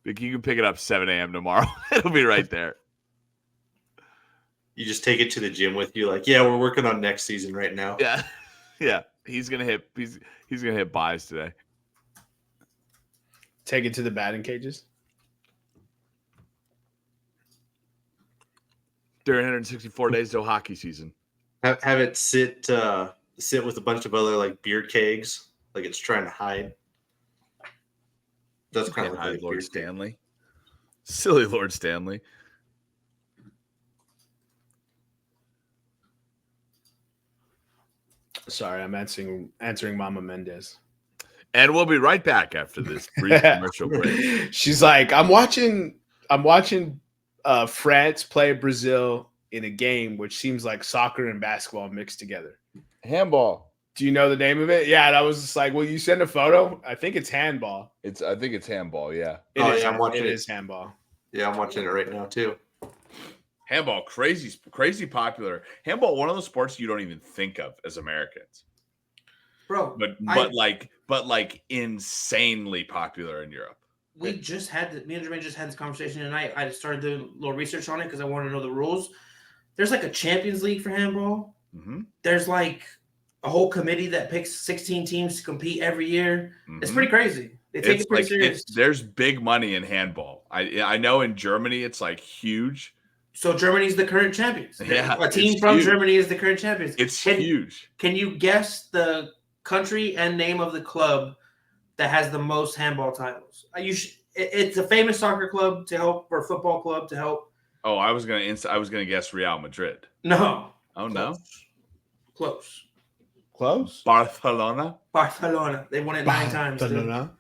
Like you can pick it up 7 a.m. tomorrow. It'll be right there. You just take it to the gym with you, like, yeah, we're working on next season right now. Yeah, yeah. He's gonna hit buys today. Take it to the batting cages. 364 days till hockey season. Have it sit with a bunch of other like beer kegs, like it's trying to hide. That's kind of like hide Lord Stanley. Silly Lord Stanley. Sorry, I'm answering Mama Mendez. And we'll be right back after this brief commercial break. She's like, I'm watching France play Brazil in a game which seems like soccer and basketball mixed together. Handball. Do you know the name of it? Yeah, and I was just like, will you send a photo? I think it's handball. I think it's handball, yeah. I'm watching it. it. Is handball. Yeah, I'm watching it right now too. Handball, crazy popular. Handball, one of those sports you don't even think of as Americans. Bro, But like insanely popular in Europe. me and Jermaine just had this conversation tonight. I started doing a little research on it because I want to know the rules. There's like a Champions League for handball. Mm-hmm. There's like a whole committee that picks 16 teams to compete every year. Mm-hmm. It's pretty crazy. They take it pretty serious. There's big money in handball. I know in Germany it's like huge. So Germany's the current champions. Yeah, a team from Germany is the current champions. It's huge. Can you guess the country and name of the club that has the most handball titles? It's a famous soccer club to help, or football club to help. Oh, I was gonna guess Real Madrid. No. Oh no. Close. Barcelona. They won it 9 times. Barcelona.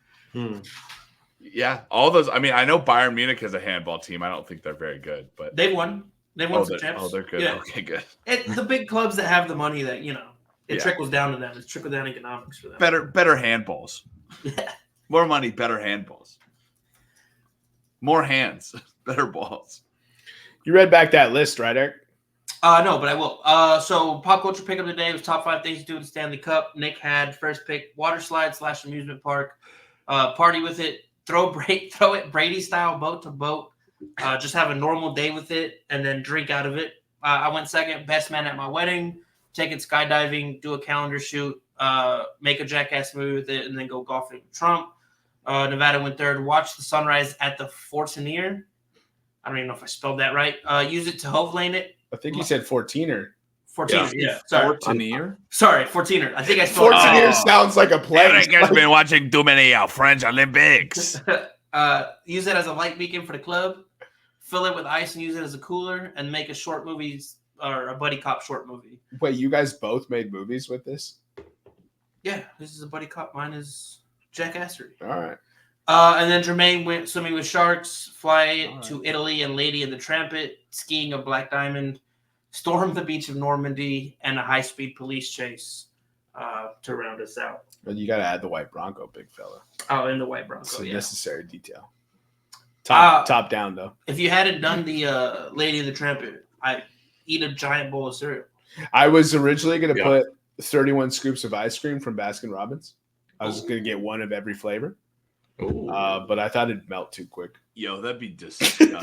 Yeah, all those. I mean, I know Bayern Munich has a handball team. I don't think they're very good, but They won. They won some champs. Oh, they're good. Yeah. Okay, good. The big clubs that have the money that, it trickles down to them. It's trickle down economics for them. Better handballs. Yeah. More money, better handballs. More hands, better balls. You read back that list, right, Eric? No, but I will. So pop culture pick of the day was top 5 things to do in the Stanley Cup. Nick had first pick, water slide / amusement park. Party with it. Throw it Brady style, boat to boat. Just have a normal day with it, and then drink out of it. I went second, best man at my wedding. Take it skydiving, do a calendar shoot, make a jackass movie with it, and then go golfing with Trump. Nevada went third. Watch the sunrise at the Fortinier. I don't even know if I spelled that right. Use it to Hove Lane it. I think you said 14er. 14er, yeah. Sorry. Fortinier. 14er. I think I spelled 14er it. sounds like a place. Eric has been watching too many French Olympics. Use it as a light beacon for the club. Fill it with ice and use it as a cooler, and make a short movie or a buddy cop short movie. Wait, you guys both made movies with this? Yeah, this is a buddy cop. Mine is jackassery. All right. And then Jermaine went swimming with sharks, fly to Italy and Lady in the Trampet, skiing a Black Diamond, storm the beach of Normandy, and a high-speed police chase to round us out. But you got to add the white Bronco, big fella. Oh, and the white It's Bronco, a yeah. necessary detail. Top down, though. If you hadn't done the Lady in the Trampet, I'd eat a giant bowl of cereal. I was originally going to put 31 scoops of ice cream from Baskin-Robbins. I was going to get one of every flavor. But I thought it'd melt too quick. Yo, that'd be disgusting.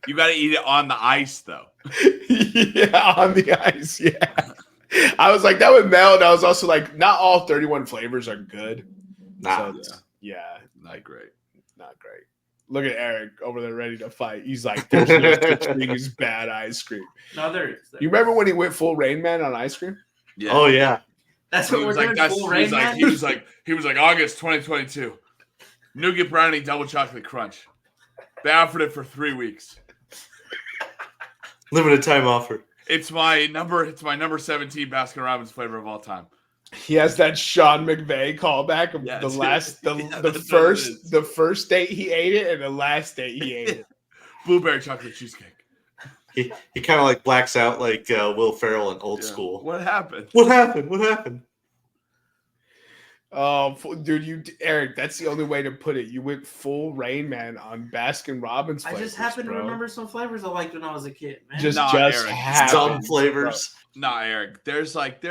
You got to eat it on the ice, though. Yeah, on the ice. Yeah. I was like, that would melt. I was also like, not all 31 flavors are good. Nah. So, yeah, Not great. not great. Look at Eric over there ready to fight. He's like, there's no such thing as bad ice cream. No, there is. You remember when he went full Rain Man on ice cream? Yeah. Oh yeah. That's what we're doing. Full Rain Man? He was like August 2022. Nougat brownie double chocolate crunch. They offered it for 3 weeks. Limited time offer. It's my number 17 Baskin Robbins flavor of all time. He has that Sean McVay callback of the first date he ate it and the last date he ate it. Blueberry chocolate cheesecake. He kind of like blacks out like Will Ferrell in Old Yeah. School. What happened? What happened? What happened? Oh, dude, Eric, that's the only way to put it. You went full Rain Man on Baskin Robbins I flavors. just happen to bro. remember some flavors I liked when I was a kid, man. Just Nah, Eric, Some happens, flavors. Nah, Eric. There's like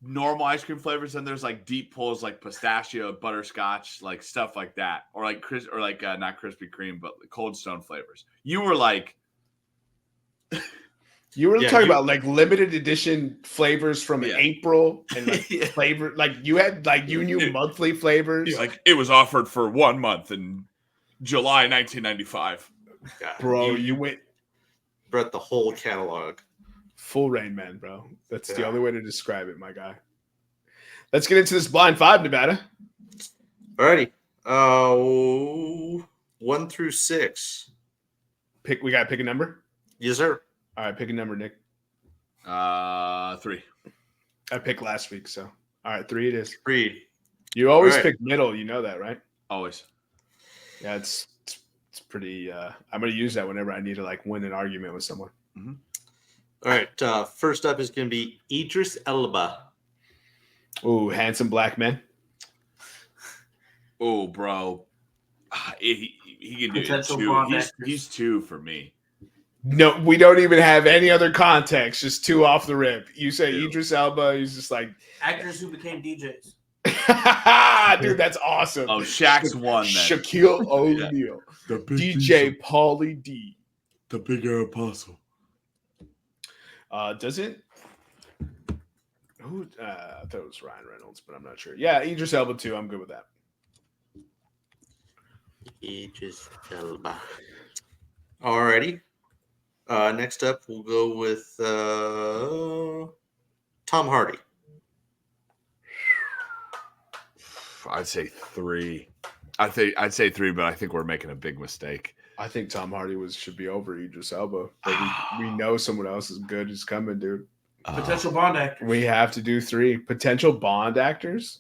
normal ice cream flavors, and there's like deep pulls like pistachio, butterscotch, like stuff like that, or like not Krispy Kreme, but Cold Stone flavors. You were like, You were Yeah, talking you- about like limited edition flavors from Yeah. April and like Yeah. flavor, like you had like you knew monthly flavors. like it was offered for 1 month in July 1995. God, Bro, you went brought the whole catalog. full Rain Man, bro. That's the Yeah. only way to describe it, my guy. Let's get into this blind five, Nevada. Alrighty. 1 through 6. We gotta pick a number. Yes, sir. All right, pick a number, Nick. 3. I picked last week, so all right, 3 it is. 3. You always All right. pick middle, you know that, right? Always. Yeah, it's pretty. I'm gonna use that whenever I need to like win an argument with someone. All right. First up is going to be Idris Elba. Ooh, handsome black man. Oh, bro. He can do it Potential too. Bond He's, actors. he's 2 for me. No, we don't even have any other context. Just 2 off the rip. You say Ew. Idris Elba. He's just like, Actors who became DJs. dude, that's awesome. Oh, Shaq's 1 then. Shaquille O'Neal, The DJ Pauly D. The big air apostle. Doesn't who? I thought it was Ryan Reynolds, but I'm not sure. Yeah, Idris Elba too. I'm good with that. Idris Elba. Alrighty. Next up, we'll go with Tom Hardy. I'd say 3. I'd say 3, but I think we're making a big mistake. I think Tom Hardy should be over Idris Elba, but we know someone else is good is coming, dude. Potential Bond actor. We have to do 3 potential Bond actors.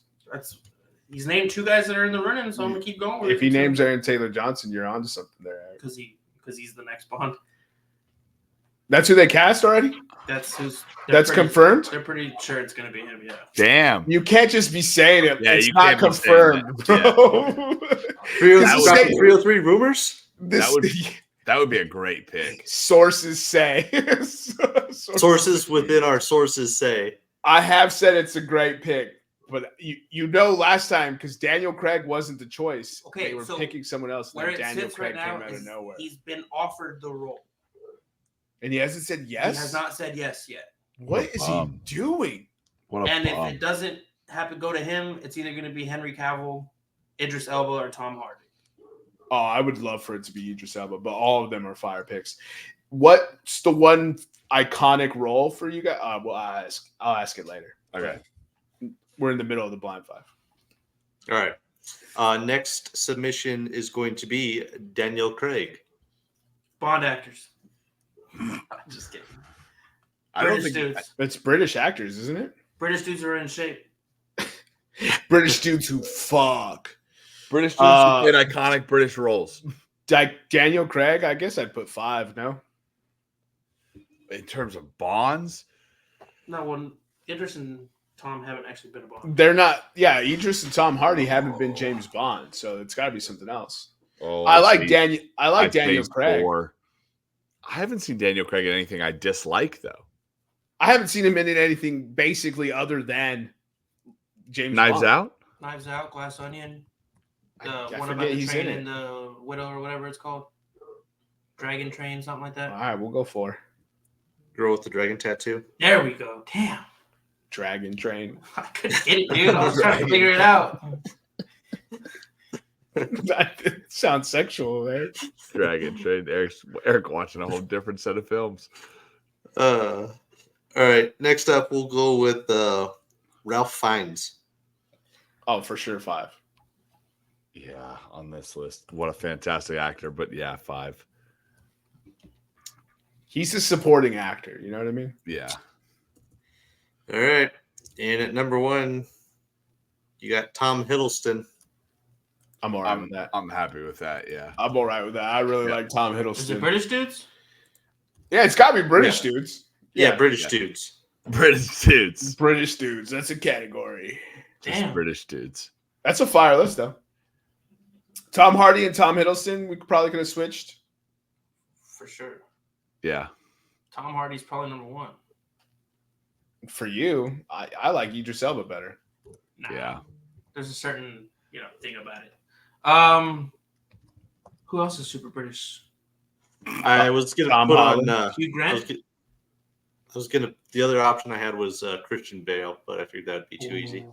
He's named 2 guys that are in the running, so I'm gonna keep going with If he names Aaron Taylor Johnson, you're onto something there. Eric. because he's the next Bond. That's who they cast already. That's That's confirmed. They're pretty sure it's gonna be him. Yeah. Damn. You can't just be saying it. Yeah, it's you not can't be saying confirmed, that. bro. 303 rumors? This, That would be a great pick. sources say. Sources within our sources say. I have said it's a great pick, but you know last time because Daniel Craig wasn't the choice. Okay, they were so picking someone else. Where Then it Daniel sits Craig right now came out of is nowhere, he's been offered the role. and he hasn't said yes. He has not said yes yet. What is he doing? What a And if bum. it doesn't happen to go to him, it's either going to be Henry Cavill, Idris Elba, or Tom Hardy. Oh, I would love for it to be Idris Elba, but all of them are fire picks. What's the one iconic role for you guys? Well, I'll ask it later. Okay. We're in the middle of the blind 5. All right. Next submission is going to be Daniel Craig. Bond actors. Just kidding. I don't British think dudes. It's British actors, isn't it? British dudes are in shape. British dudes who fuck. British dudes who played iconic British roles. Daniel Craig, I guess I'd put 5. No, In terms of Bonds, No, when Idris and Tom haven't actually been a Bond. they're not. Yeah, Idris and Tom Hardy haven't been James Bond, so it's got to be something else. oh, I like see, Daniel. I like I'd say Daniel Craig. 4. I haven't seen Daniel Craig in anything I dislike though. I haven't seen him in anything basically other than James Knives Bond. Out. Knives Out, Glass Onion, the I one about forget the he's train in it. and the widow or whatever it's called. Dragon Train, something like that. All right, we'll go for Girl with the dragon tattoo. There we go. Damn. Dragon Train. I couldn't get it, dude. I was trying to figure it out. That sounds sexual, right? Dragon Train. Eric watching a whole different set of films. All right. Next up, we'll go with Ralph Fiennes. Oh, for sure, 5. Yeah, on this list. What a fantastic actor, but yeah, 5. He's a supporting actor. You know what I mean? Yeah. All right. And at number 1, you got Tom Hiddleston. I'm all right with that. I'm happy with that. Yeah. I'm all right with that. I really Yeah. like Tom Is it Hiddleston. British dudes? Yeah, it's got to be British dudes. Yeah, British dudes. British dudes. British dudes. That's a category. Just Damn. British dudes. That's a fire list, though. Tom Hardy and Tom Hiddleston, we probably could have switched. For sure. Yeah. Tom Hardy's probably number 1. For you, I like Idris Elba better. Nah, Yeah. There's a certain, thing about it. Who else is super British? I was gonna Tom put Holland. on. Hugh Grant? I was gonna. The other option I had was Christian Bale, but I figured that'd be too easy.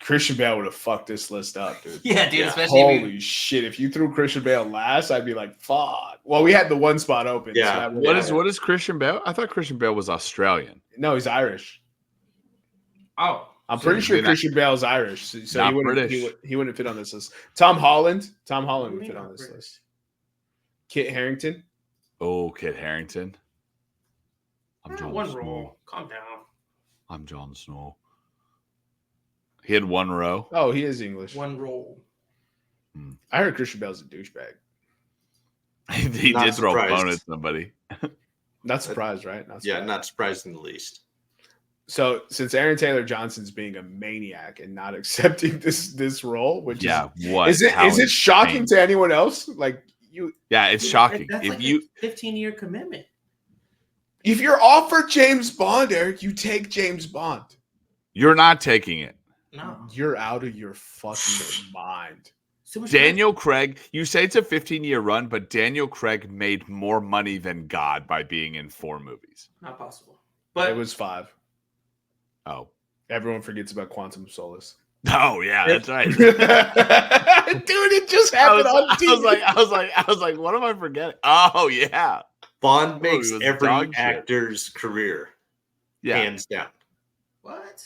Christian Bale would have fucked this list up, dude. Yeah, dude. Yeah. Especially Holy shit. If you threw Christian Bale last, I'd be like, fuck. Well, we had the one spot open. Yeah. that would've- What is Christian Bale? I thought Christian Bale was Australian. No, he's Irish. Oh, I'm pretty sure Maybe not- Christian Bale's Irish. So Not he wouldn't, British. he wouldn't fit on this list. Tom Holland would Maybe fit not on this British. list. Kit Harington. Oh, Kit Harington. I'm Jon one Snow. roll. Calm down. I'm Jon Snow. He had one row. Oh, he is English. One roll. I heard Christian Bale's a douchebag. He Not did throw a surprised. bone at somebody. Not surprised, right? Not Yeah, surprised. not surprised in the least. So since Aaron Taylor Johnson's being a maniac and not accepting this role, which Yeah, what? is How it shocking insane. to anyone else? Like you, Yeah, it's shocking. That's If like you a 15-year commitment. if you're offered James Bond, Eric, you take James Bond. you're not taking it. No. You're out of your fucking mind. So much Daniel Craig, you say it's a 15-year run, but Daniel Craig made more money than God by being in 4 movies. not possible. But It was 5. Oh. Everyone forgets about Quantum of Solace. Oh yeah, that's right. Dude, it just happened on TV. I was like, what am I forgetting? Oh yeah. Bond he makes was every dog shit. actor's career, Yeah. hands down. what?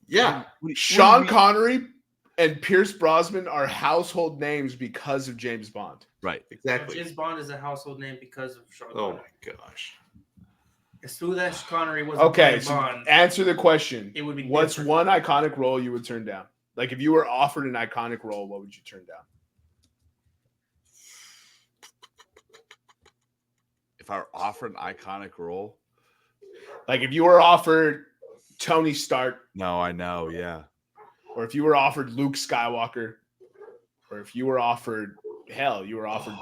Yeah, Sean Connery and Pierce Brosnan are household names because of James Bond. Right. exactly. James Bond is a household name because of Sean Oh Connery. my gosh. As smooth as Connery was Okay, playing so Bond, answer the question. it would be What's different. one iconic role you would turn down? Like if you were offered an iconic role, what would you turn down? If I were offered an iconic role. Like if you were offered Tony Stark, No, I know, yeah. or if you were offered Luke Skywalker, or if you were offered you were offered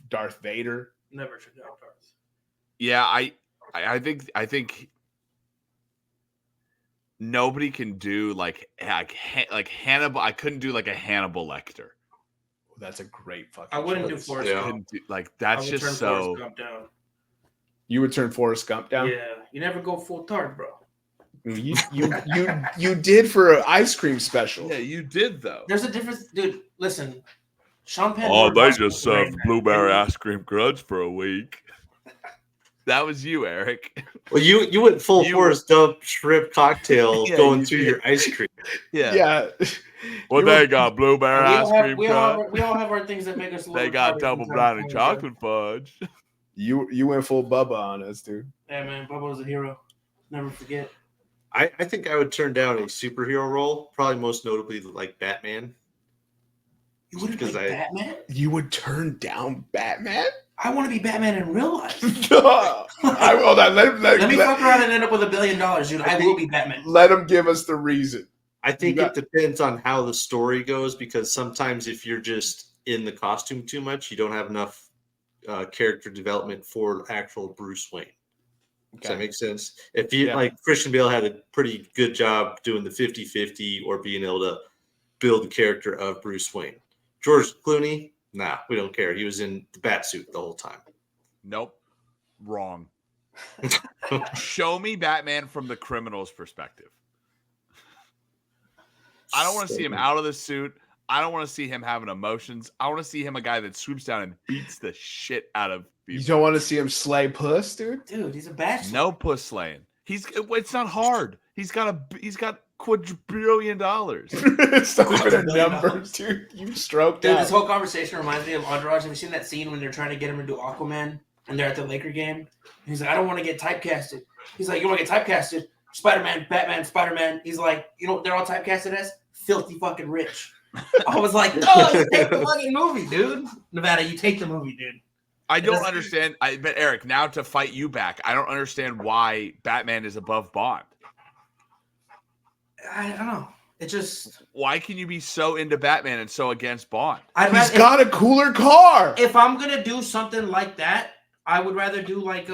Darth Vader. Never turned down Darth. Yeah, I think nobody can do like Hannibal. I couldn't do like a Hannibal Lecter. That's a great fucking. I wouldn't do choice. Forrest Yeah. Gump. Couldn't do, like I that's would just turn so. Forrest Gump down. You would turn Forrest Gump down. Yeah, you never go full tart, bro. You did for an ice cream special. Yeah, you did though. There's a difference, dude. Listen, Sean Penn. Oh, wrote they Gospel just of Rain, served man. blueberry ice cream grudge for a week. That was you, Eric. Well, you went full You- Forrest Gump shrimp cocktail Yeah, going you through did. your ice cream. Yeah. Well, You they were- got blueberry We ice all have- cream we all cup. have- we all have our things that make us. a They little got retarded double from brownie time to time, chocolate fudge. You went full Bubba on us, dude. Yeah, man, Bubba was a hero. Never forget. I think I would turn down a superhero role, probably most notably like Batman. You wouldn't be Because I- Batman? You would turn down Batman? I want to be Batman in real life. Hold on. Let me fuck around and end up with $1 billion, dude. I will be Batman. let him give us the reason. I think You it depends on how the story goes because sometimes if you're just in the costume too much, you don't have enough character development for actual Bruce Wayne. Does that make sense? If you Yeah. like Christian Bale had a pretty good job doing the 50-50 or being able to build the character of Bruce Wayne. George Clooney, nah, we don't care. He was in the bat suit the whole time. Nope. Wrong. Show me Batman from the criminal's perspective. I don't want to see him out of the suit. I don't want to see him having emotions. I want to see him a guy that swoops down and beats the shit out of You people. don't want to see him slay puss, dude? Dude, he's a bachelor. No puss slaying. It's not hard. He's got quadrillion dollars. It's not even a $1 billion. number, dude. You stroked Dude, out. this whole conversation reminds me of Entourage. Have you seen that scene when they're trying to get him to do Aquaman and they're at the Laker game? And he's like, I don't want to get typecasted. He's like, you want to get typecasted? Spider-Man, Batman, Spider-Man. He's like, you know what they're all typecasted as? Filthy fucking rich. I was like, oh, you take the fucking movie, dude. Nevada, you take the movie, dude. I don't understand. But Eric, now to fight you back, I don't understand why Batman is above Bond. I don't know. It just. Why can you be so into Batman and so against Bond? He's got a cooler car. If I'm gonna do something like that, I would rather do like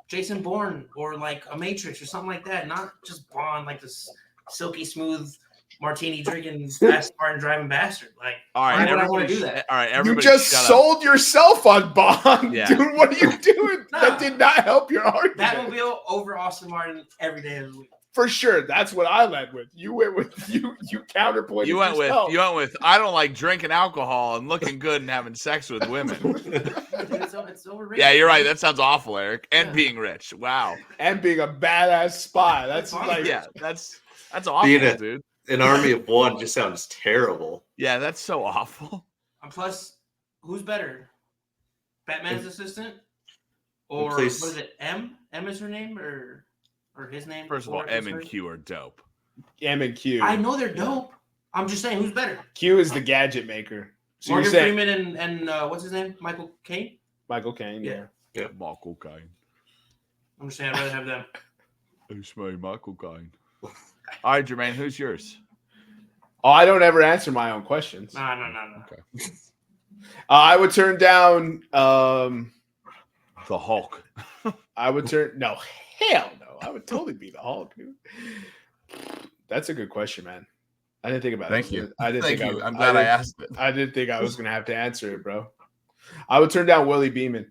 Jason Bourne or like a Matrix or something like that, not just Bond, like this silky smooth martini drinking, fast Spartan driving bastard. Like, all right, why would I want to do that? All right, You everybody, just sold yourself on Bond, Yeah. dude. What are you doing? No. That did not help your argument. Batmobile over Austin Martin every day of the week. For sure, that's what I led with. You went with you counterpointed. You went yourself. with. I don't like drinking alcohol and looking good and having sex with women. It's overrated. Yeah, you're right. That sounds awful, Eric. And Yeah. being rich. Wow. and being a badass spy. That's Fine. like Yeah, that's awful, Being a- dude. An army of one just sounds terrible. Yeah, that's so awful. And plus, who's better? Batman's assistant? Or what Replace- is it? M? M is her name or his name? First of all, Or M his and her? Q are dope. M and Q. I know they're dope. I'm just saying, who's better? Q is the gadget maker. So Morgan you're saying Freeman and what's his name? Michael Caine? Michael Caine? Yeah. Yeah. Michael Caine. I'm just saying, I'd rather have them. It's me, Michael Caine. All right, Jermaine, who's yours? Oh, I don't ever answer my own questions. No. Okay. I would turn down. The Hulk. I would turn. No, hell no. I would totally be the Hulk, dude. That's a good question, man. I didn't think about it. Thank you. I didn't Thank think you. I, I'm glad I asked it. I didn't think I was gonna have to answer it, bro. I would turn down Willie Beeman.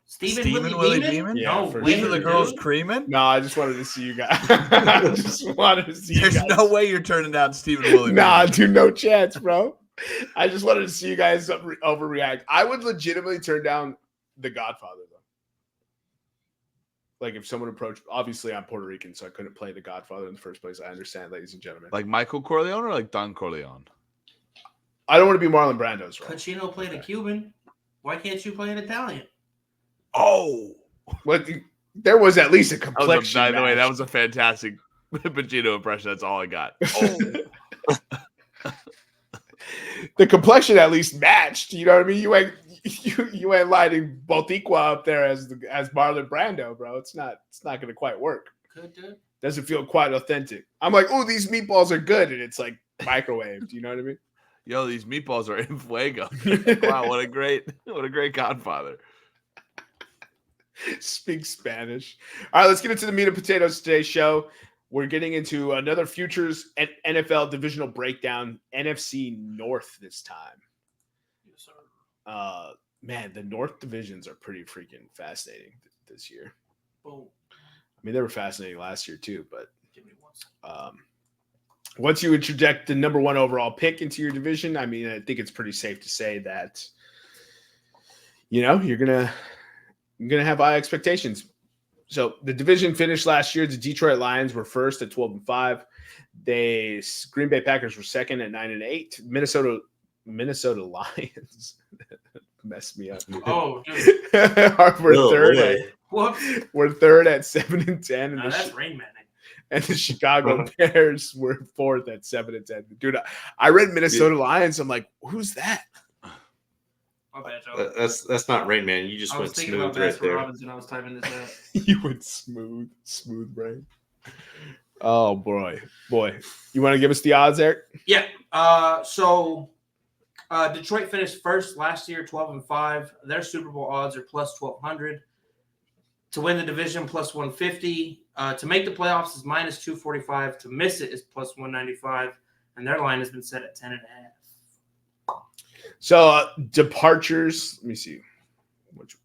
Stephen Willie Willie Beeman? Beeman? Yeah, No, for way, sure. Leaving the dude. girls creaming? No, I just wanted to see you guys. I just wanted to see you There's guys. no way you're turning down Stephen Willie Nah, Beeman. dude, no chance, bro. I just wanted to see you guys overreact. I would legitimately turn down The Godfather, though. Like, if someone approached, obviously I'm Puerto Rican, so I couldn't play The Godfather in the first place. I understand, ladies and gentlemen. Like Michael Corleone or like Don Corleone? I don't want to be Marlon Brando's role. Pacino played a Cuban. Why can't you play an Italian? Oh. What? There was at least a By complexion. the way, that match. was a fantastic Pacino impression. That's all I got. Oh. The complexion at least matched. You know what I mean? You ain't lighting Baltiqua up there as Marlon Brando, bro. It's not going to quite work. Could do. Doesn't feel quite authentic. I'm like, oh, these meatballs are good, and it's like microwaved. You know what I mean? Yo, these meatballs are in fuego. Wow, what a great Godfather. Speak Spanish. All right, let's get into the meat and potatoes of today's show. We're getting into another futures and NFL divisional breakdown, NFC North this time. Yes, sir. Man, the North divisions are pretty freaking fascinating this year. Boom. I mean, they were fascinating last year too, but Give me 1 second. once you inject the number one overall pick into your division, I mean, I think it's pretty safe to say that, you know, you're gonna have high expectations. So the division finished last year. The Detroit Lions were first at 12-5. Green Bay Packers were second at 9-8. Minnesota Lions messed me up. Oh, dude. we're Oh, third. boy. Whoops. We're third at 7-10, and Now that's Rain Man. and the Chicago Bears were fourth at 7-10. Dude, I read Minnesota Lions. I'm like, who's that? My bad, Joe. That's not Rain Man. You just I went was thinking smooth about right Baskin there. Robbins and I was typing this out. You went smooth brain. Oh boy. You want to give us the odds, Eric? Yeah. So Detroit finished first last year, 12-5. Their Super Bowl odds are plus 1,200. To win the division, plus 150. To make the playoffs is minus 245. To miss it is plus 195. And their line has been set at 10.5. So departures. Let me see.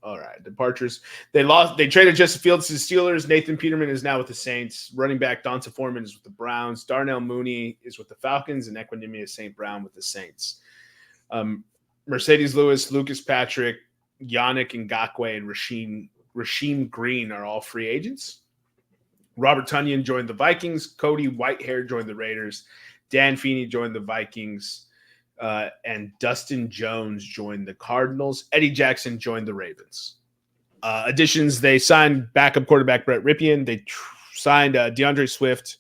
All right, departures. They traded Justin Fields to the Steelers. Nathan Peterman is now with the Saints. Running back Donta Foreman is with the Browns. Darnell Mooney is with the Falcons, and Equanimous St. Brown with the Saints. Mercedes Lewis, Lucas Patrick, Yannick Ngakoue, and Rasheem Green are all free agents. Robert Tonyan joined the Vikings. Cody Whitehair joined the Raiders. Dan Feeney joined the Vikings. And Dustin Jones joined the Cardinals. Eddie Jackson joined the Ravens. Additions, they signed backup quarterback Brett Ripien. They signed DeAndre Swift,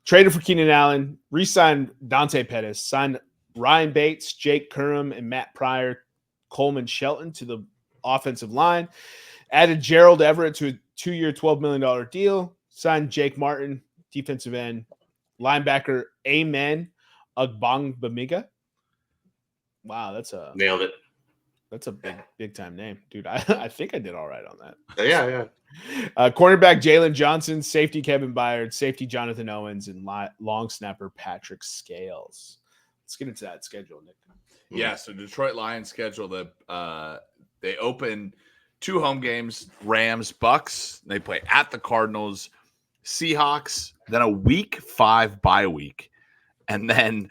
traded for Keenan Allen, re-signed Dante Pettis, signed Ryan Bates, Jake Curran, and Matt Pryor, Coleman Shelton to the offensive line. Added Gerald Everett to a 2-year, $12 million deal. Signed Jake Martin, defensive end. Linebacker Amen Agbangbamiga. Wow, Nailed it. that's a big time name, dude. I think I did all right on that. Yeah. Cornerback Jalen Johnson, safety Kevin Byard, safety Jonathan Owens, and long snapper Patrick Scales. Let's get into that schedule, Nick. Yeah, so Detroit Lions schedule they open 2 home games, Rams, Bucks. They play at the Cardinals, Seahawks, then a week 5 bye week, and then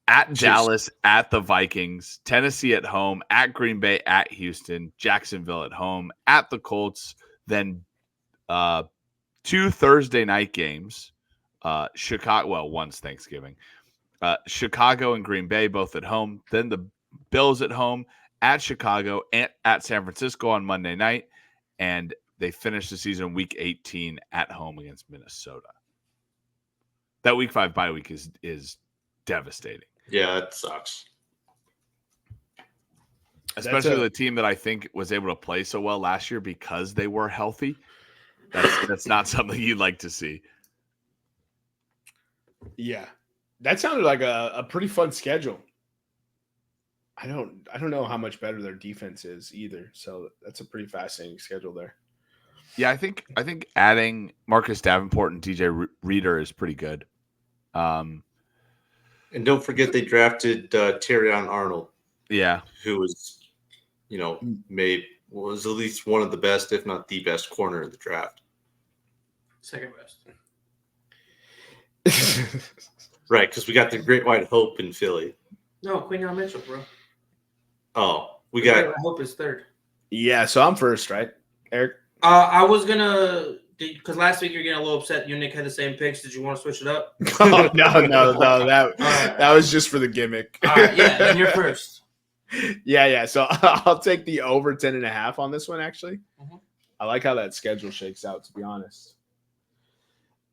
at Dallas, at the Vikings, Tennessee at home, at Green Bay, at Houston, Jacksonville at home, at the Colts, then 2 Thursday night games. Chicago, well, one's Thanksgiving. Chicago and Green Bay both at home. Then the Bills at home, at Chicago, and at San Francisco on Monday night. And they finish the season week 18 at home against Minnesota. That week 5 bye week is devastating. Yeah, it sucks. Especially the team that I think was able to play so well last year because they were healthy. That's not something you'd like to see. Yeah. That sounded like a pretty fun schedule. I don't know how much better their defense is either. So that's a pretty fascinating schedule there. Yeah, I think adding Marcus Davenport and DJ Reader is pretty good. And don't forget they drafted Terrion Arnold. Yeah, who was, was at least one of the best, if not the best, corner in the draft. Second best. Right, because we got the Great White Hope in Philly. No, Quinion Mitchell, bro. Oh, we Great got. White Hope is third. Yeah, so I'm first, right, Eric? I was gonna, because last week you were getting a little upset. You and Nick had the same picks. Did you want to switch it up? Oh, no. That was just for the gimmick. All right, yeah, then you're first. Yeah. So I'll take the over 10.5 on this one, actually. Mhm. I like how that schedule shakes out, to be honest.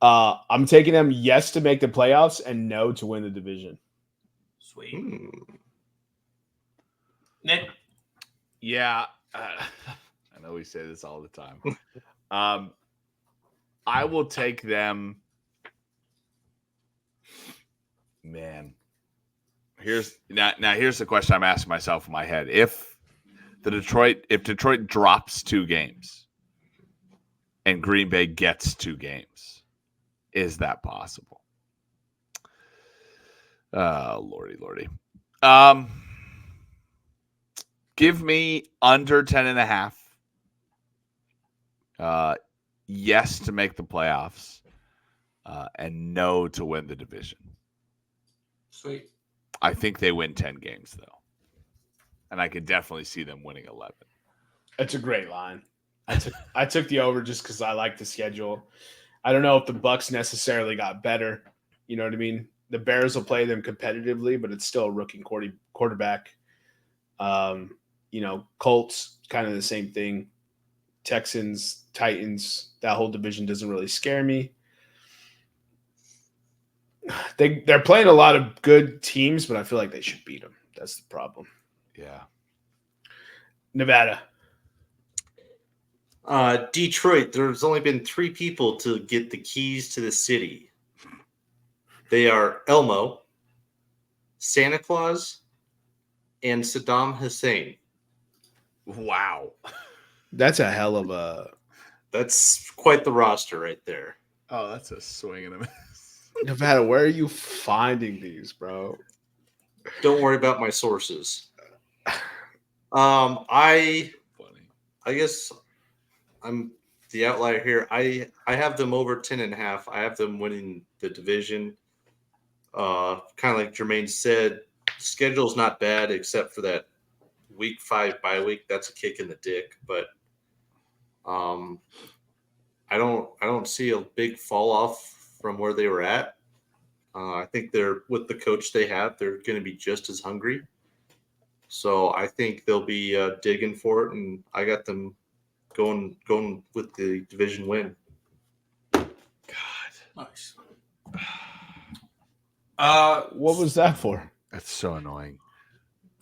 I'm taking them yes to make the playoffs and no to win the division. Sweet. Nick? yeah. I know we say this all the time. I will take them. Man, here's the question I'm asking myself in my head: if Detroit drops 2 games and Green Bay gets 2 games, is that possible? Oh, lordy. Give me under 10.5. Yes to make the playoffs, and no to win the division. Sweet. I think they win 10 games, though. And I could definitely see them winning 11. It's a great line. I took the over just because I like the schedule. I don't know if the Bucks necessarily got better. You know what I mean? The Bears will play them competitively, but it's still a rookie quarterback. Colts, kind of the same thing. Texans, Titans, that whole division doesn't really scare me. They're playing a lot of good teams, but I feel like they should beat them. That's the problem. Yeah. Nevada. Detroit, there's only been 3 people to get the keys to the city. They are Elmo, Santa Claus, and Saddam Hussein. Wow. That's a hell of a... That's quite the roster right there. Oh, that's a swing and a miss. Nevada, where are you finding these, bro? Don't worry about my sources. I guess I'm the outlier here. I have them over 10.5. I have them winning the division. Kind of like Jermaine said, schedule's not bad except for that week 5 bye week. That's a kick in the dick, but I don't see a big fall off from where they were at. I think they're with the coach they have, they're going to be just as hungry. So I think they'll be digging for it, and I got them going with the division win. God. Nice. What was that for? That's so annoying.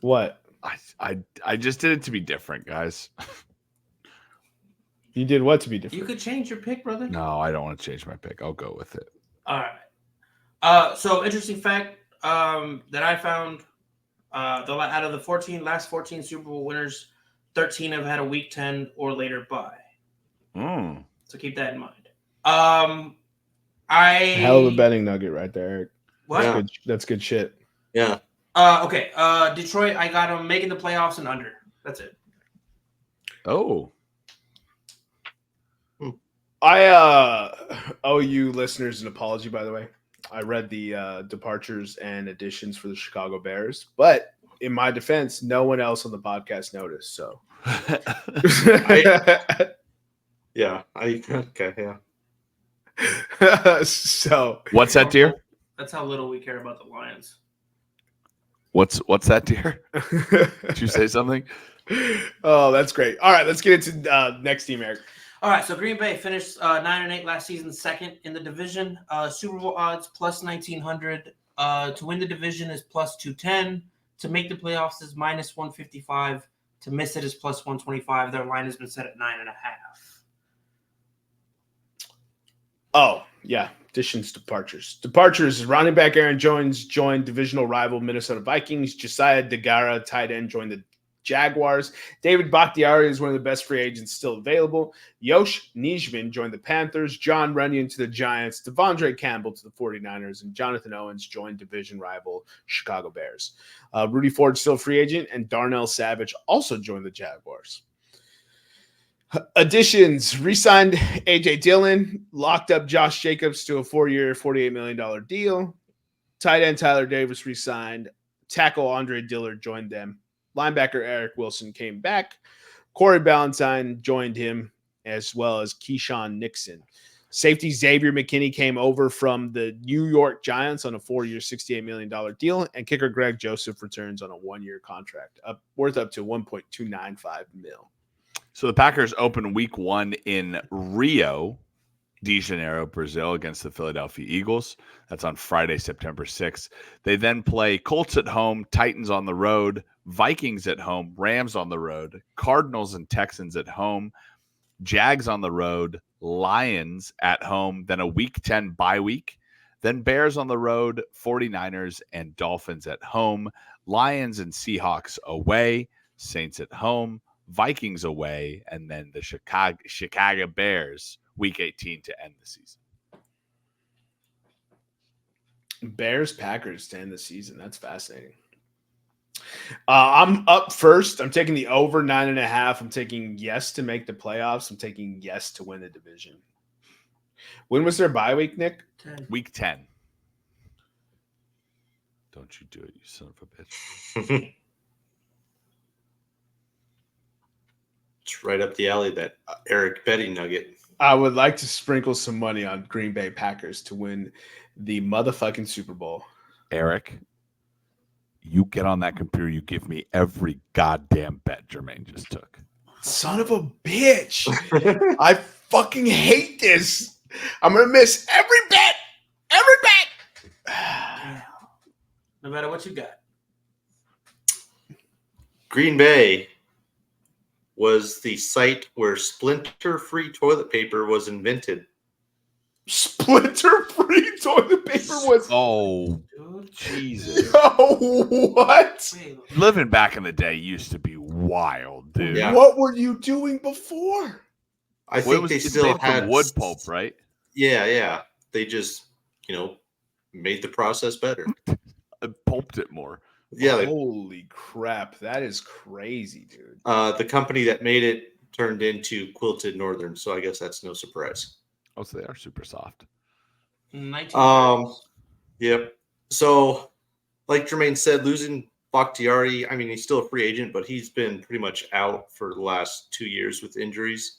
What? I just did it to be different, guys. You did what to be different? You could change your pick, brother. No, I don't want to change my pick. I'll go with it. All right. So interesting fact that I found: out of the last 14 Super Bowl winners, 13 have had a Week 10 or later bye. So keep that in mind. Hell of a betting nugget right there, Eric. What? Yeah. That's good shit. Yeah. Okay. Detroit, I got them making the playoffs and under. That's it. Oh. I owe you listeners an apology, by the way. I read the departures and additions for the Chicago Bears, but in my defense, no one else on the podcast noticed. So, so what's that, dear? That's how little we care about the Lions. What's that, dear? Did you say something? Oh, that's great. All right, let's get into next team, Eric. All right, so Green Bay finished 9-8 last season, second in the division. Super Bowl odds plus 1,900. To win the division is plus 210. To make the playoffs is minus 155. To miss it is plus 125. Their line has been set at 9.5. Oh, yeah. Additions, departures. Departures, running back Aaron Jones joined divisional rival Minnesota Vikings. Josiah DeGara, tight end, joined the Jaguars. David Bakhtiari is one of the best free agents still available. Yosh Nijman joined the Panthers. John Runyon to the Giants. Devondre Campbell to the 49ers. And Jonathan Owens joined division rival Chicago Bears. Rudy Ford still a free agent. And Darnell Savage also joined the Jaguars. Additions, re-signed A.J. Dillon. Locked up Josh Jacobs to a 4-year, $48 million deal. Tight end Tyler Davis re-signed. Tackle Andre Dillard joined them. Linebacker Eric Wilson came back. Corey Ballantyne joined him, as well as Keyshawn Nixon. Safety Xavier McKinney came over from the New York Giants on a 4-year, $68 million deal. And kicker Greg Joseph returns on a 1-year contract, worth up to $1.295 million. So the Packers open week 1 in Rio de Janeiro, Brazil, against the Philadelphia Eagles. That's on Friday, September 6th. They then play Colts at home, Titans on the road, Vikings at home, Rams on the road, Cardinals and Texans at home, Jags on the road, Lions at home, then a week 10 bye week, then Bears on the road, 49ers and Dolphins at home, Lions and Seahawks away, Saints at home, Vikings away, and then the Chicago Bears week 18 to end the season. Bears Packers to end the season. That's fascinating. I'm up first. I'm taking the over 9.5. I'm taking yes to make the playoffs. I'm taking yes to win the division. When was their bye week, Nick? 10. Week 10. Don't you do it, you son of a bitch. It's right up the alley, that Eric betting nugget. I would like to sprinkle some money on Green Bay Packers to win the motherfucking Super Bowl. Eric, you get on that computer, you give me every goddamn bet Jermaine just took. Son of a bitch. I fucking hate this. I'm going to miss every bet. Every bet. No matter what you got. Green Bay was the site where splinter-free toilet paper was invented. Splinter-free toilet paper was... Oh, Dude. Jesus. Oh, what? Wait, Living back in the day used to be wild, dude. Yeah. What were you doing before? I Well, think they it's still made from had wood pulp, right? Yeah. They just, made the process better. I pulped it more. Yeah, Holy crap. That is crazy, dude. the company that made it turned into Quilted Northern, so I guess that's no surprise. Oh, so they are super soft. 1930s. Yep. So, like Jermaine said, losing Bakhtiari, I mean, he's still a free agent, but he's been pretty much out for the last 2 years with injuries.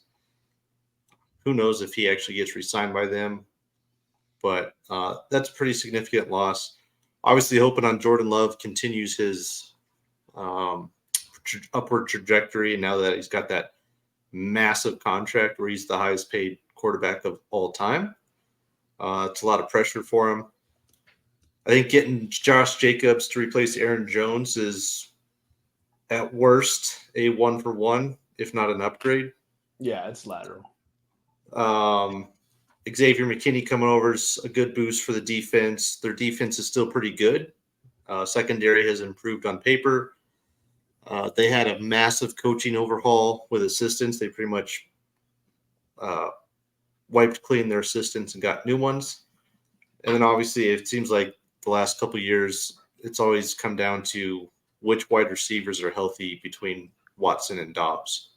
Who knows if he actually gets re-signed by them, but that's a pretty significant loss. Obviously, hoping on Jordan Love continues his upward trajectory, and now that he's got that massive contract where he's the highest paid quarterback of all time, it's a lot of pressure for him. I think getting Josh Jacobs to replace Aaron Jones is at worst a 1-for-1, if not an upgrade. Yeah, it's lateral. Xavier McKinney coming over is a good boost for the defense. Their defense is still pretty good. Secondary has improved on paper. They had a massive coaching overhaul with assistants. They pretty much wiped clean their assistants and got new ones. And then obviously it seems like the last couple of years, it's always come down to which wide receivers are healthy between Watson and Dobbs.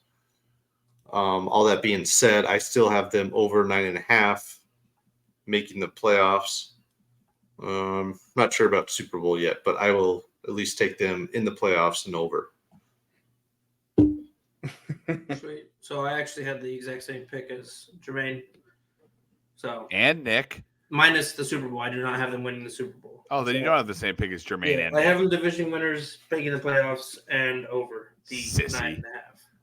All that being said, I still have them over 9.5 making the playoffs. Not sure about Super Bowl yet, but I will at least take them in the playoffs and over. Sweet. So I actually had the exact same pick as Jermaine. So And Nick. minus the Super Bowl, I do not have them winning the Super Bowl. Oh, then you don't have the same pick as Jermaine and I Nick. have them division winners making the playoffs and over the Sissy. 9.5.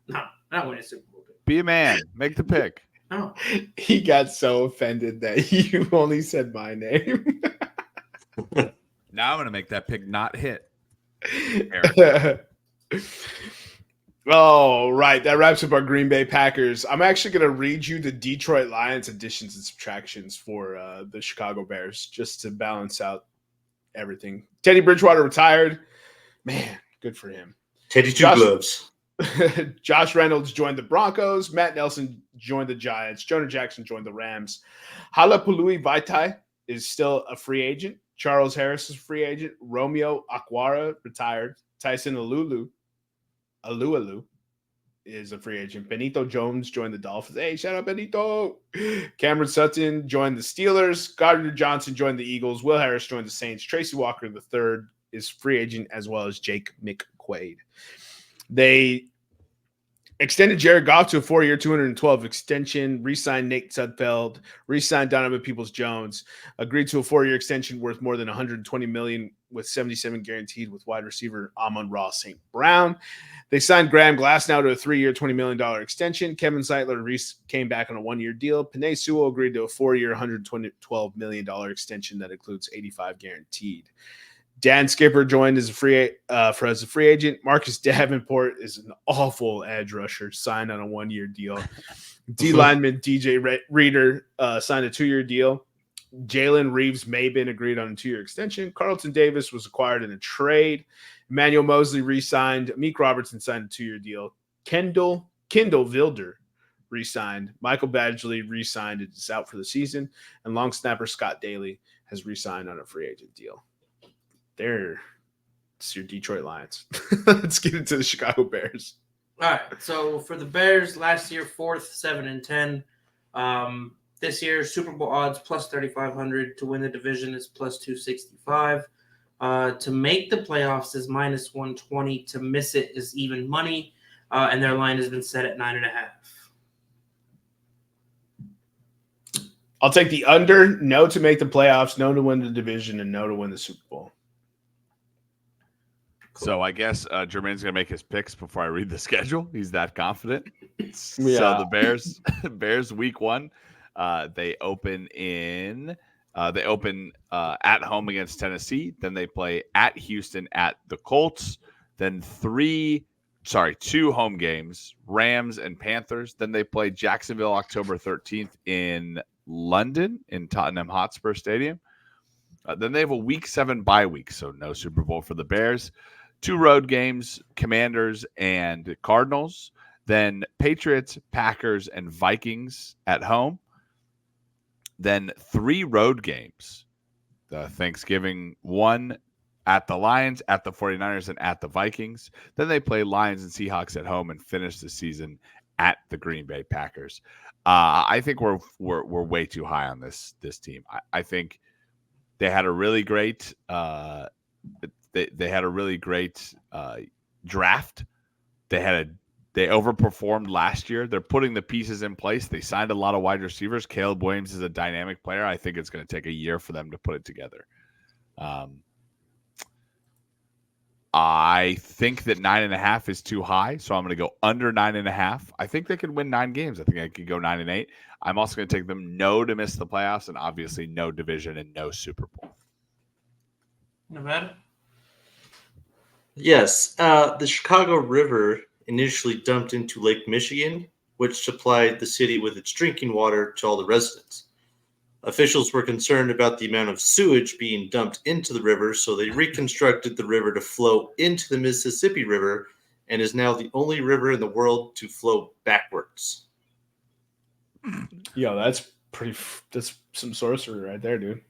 No, not winning Super Bowl. Be a man. Make the pick. No. He got so offended that you only said my name. Now I'm going to make that pick not hit. Oh, right. That wraps up our Green Bay Packers. I'm actually going to read you the Detroit Lions additions and subtractions for the Chicago Bears just to balance out everything. Teddy Bridgewater retired. Man, good for him. Teddy Two Gloves. Josh Reynolds joined the Broncos. Matt Nelson joined the Giants. Jonah Jackson joined the Rams. Halapului Vaitai is still a free agent. Charles Harris is a free agent. Romeo Akwara retired. Tyson Alualu is a free agent. Benito Jones joined the Dolphins. Hey, shout out Benito. Cameron Sutton joined the Steelers. Gardner Johnson joined the Eagles. Will Harris joined the Saints. Tracy Walker III is free agent, as well as Jake McQuaid. They extended Jared Goff to a 4-year, $212 extension, re-signed Nate Sudfeld, re-signed Donovan Peoples-Jones, agreed to a 4-year extension worth more than $120 million with $77 guaranteed with wide receiver Amon-Ra St. Brown. They signed Graham Glasnow to a 3-year, $20 million extension. Kevin Zeitler came back on a 1-year deal. Penei Sewell agreed to a 4-year, $112 million extension that includes $85 guaranteed. Dan Skipper joined as a free agent. Marcus Davenport is an awful edge rusher, signed on a 1-year deal. D lineman DJ Reader signed a 2-year deal. Jalen Reeves-Maybin agreed on a 2-year extension. Carlton Davis was acquired in a trade. Emmanuel Mosley re-signed. Meek Robertson signed a 2-year deal. Kendall Vilder re-signed. Michael Badgley re-signed and is out for the season. And long snapper Scott Daly has re-signed on a free agent deal. It's your Detroit Lions. Let's get into the Chicago Bears. All right. So for the Bears, last year, 4th, 7-10. This year, Super Bowl odds plus 3,500. To win the division is plus 265. To make the playoffs is minus 120. To miss it is even money. And their line has been set at 9.5. I'll take the under. No to make the playoffs. No to win the division. And no to win the Super Bowl. Cool. So I guess Jermaine's going to make his picks before I read the schedule. He's that confident. Yeah. So the Bears week 1, they open at home against Tennessee. Then they play at Houston at the Colts. Then 2 home games, Rams and Panthers. Then they play Jacksonville October 13th in London in Tottenham Hotspur Stadium. Then they have a week 7 bye week, so no Super Bowl for the Bears. 2 road games, Commanders and Cardinals. Then Patriots, Packers, and Vikings at home. Then 3 road games. The Thanksgiving 1 at the Lions, at the 49ers, and at the Vikings. Then they play Lions and Seahawks at home and finish the season at the Green Bay Packers. I think we're way too high on this team. I think they had a really great they had a really great draft. They overperformed last year. They're putting the pieces in place. They signed a lot of wide receivers. Caleb Williams is a dynamic player. I think it's going to take a year for them to put it together. I think that 9.5 is too high, so I'm going to go under 9.5. I think they could win 9 games. I think I could go 9-8. I'm also going to take them no to miss the playoffs, and obviously no division and no Super Bowl. Nevada? Yes, the Chicago River initially dumped into Lake Michigan, which supplied the city with its drinking water to all the residents. Officials were concerned about the amount of sewage being dumped into the river, so they reconstructed the river to flow into the Mississippi River and is now the only river in the world to flow backwards. Yo, that's that's some sorcery right there, dude.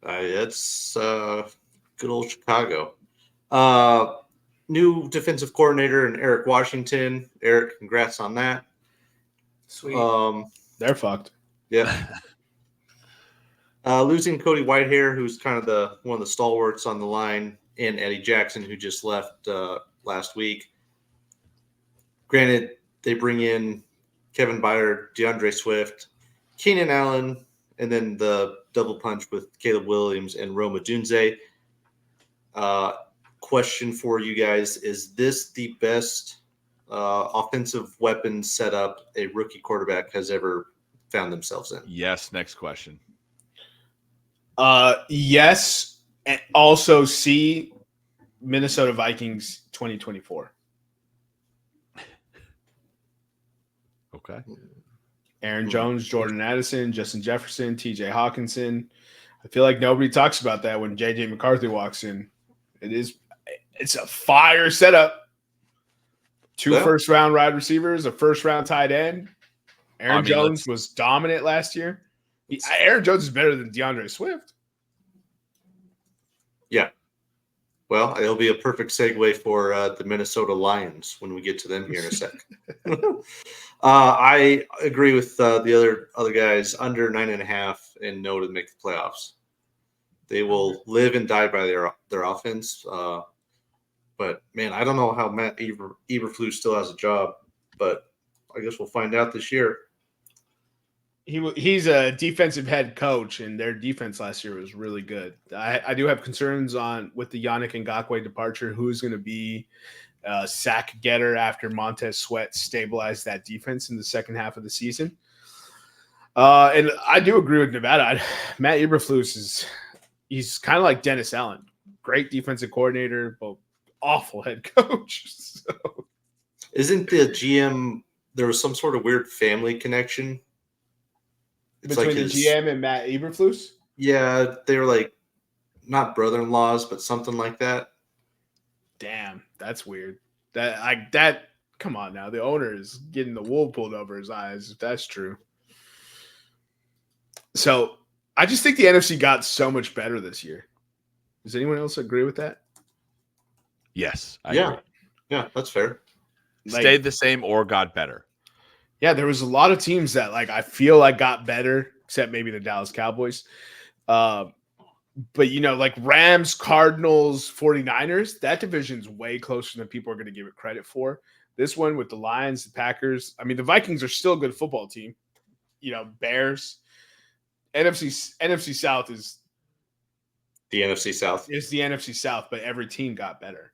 It's good old Chicago. New defensive coordinator in Eric Washington. Eric, congrats on that. Sweet. They're fucked. Yeah. Losing Cody Whitehair, who's kind of one of the stalwarts on the line, and Eddie Jackson, who just left last week. Granted, they bring in Kevin Byard, DeAndre Swift, Keenan Allen, and then the double punch with Caleb Williams and Roma Dunze. Question for you guys: is this the best offensive weapon setup a rookie quarterback has ever found themselves in? Yes. Next question. Yes, and also C, Minnesota Vikings 2024. Okay. Aaron Jones, Jordan Addison, Justin Jefferson, TJ Hawkinson. I feel like nobody talks about that when JJ McCarthy walks in. It's a fire setup. Two first-round wide receivers, a first-round tight end. Aaron Jones was dominant last year. Aaron Jones is better than DeAndre Swift. Yeah. Well, it'll be a perfect segue for the Minnesota Lions when we get to them here in a sec. I agree with the other guys, under 9.5 and no to make the playoffs. They will live and die by their offense. But, man, I don't know how Matt Eberflus still has a job, but I guess we'll find out this year. He's a defensive head coach, and their defense last year was really good. I do have concerns with the Yannick Ngakoue departure. Who's going to be sack getter after Montez Sweat stabilized that defense in the second half of the season? And I do agree with Nevada. Matt Eberflus he's kind of like Dennis Allen, great defensive coordinator, but awful head coach. So. Isn't the GM there was some sort of weird family connection? It's between the GM and Matt Eberflus? Yeah, they were like not brother-in-laws, but something like that. Damn, that's weird. Come on now. The owner is getting the wool pulled over his eyes, if that's true. So I just think the NFC got so much better this year. Does anyone else agree with that? Yes. I agree. agree. Yeah, that's fair. Stayed the same or got better. Yeah, there was a lot of teams that I feel like got better, except maybe the Dallas Cowboys. But, Rams, Cardinals, 49ers, that division's way closer than people are going to give it credit for. This one with the Lions, the Packers. I mean, the Vikings are still a good football team. Bears. NFC South is the NFC South. It's the NFC South, but every team got better.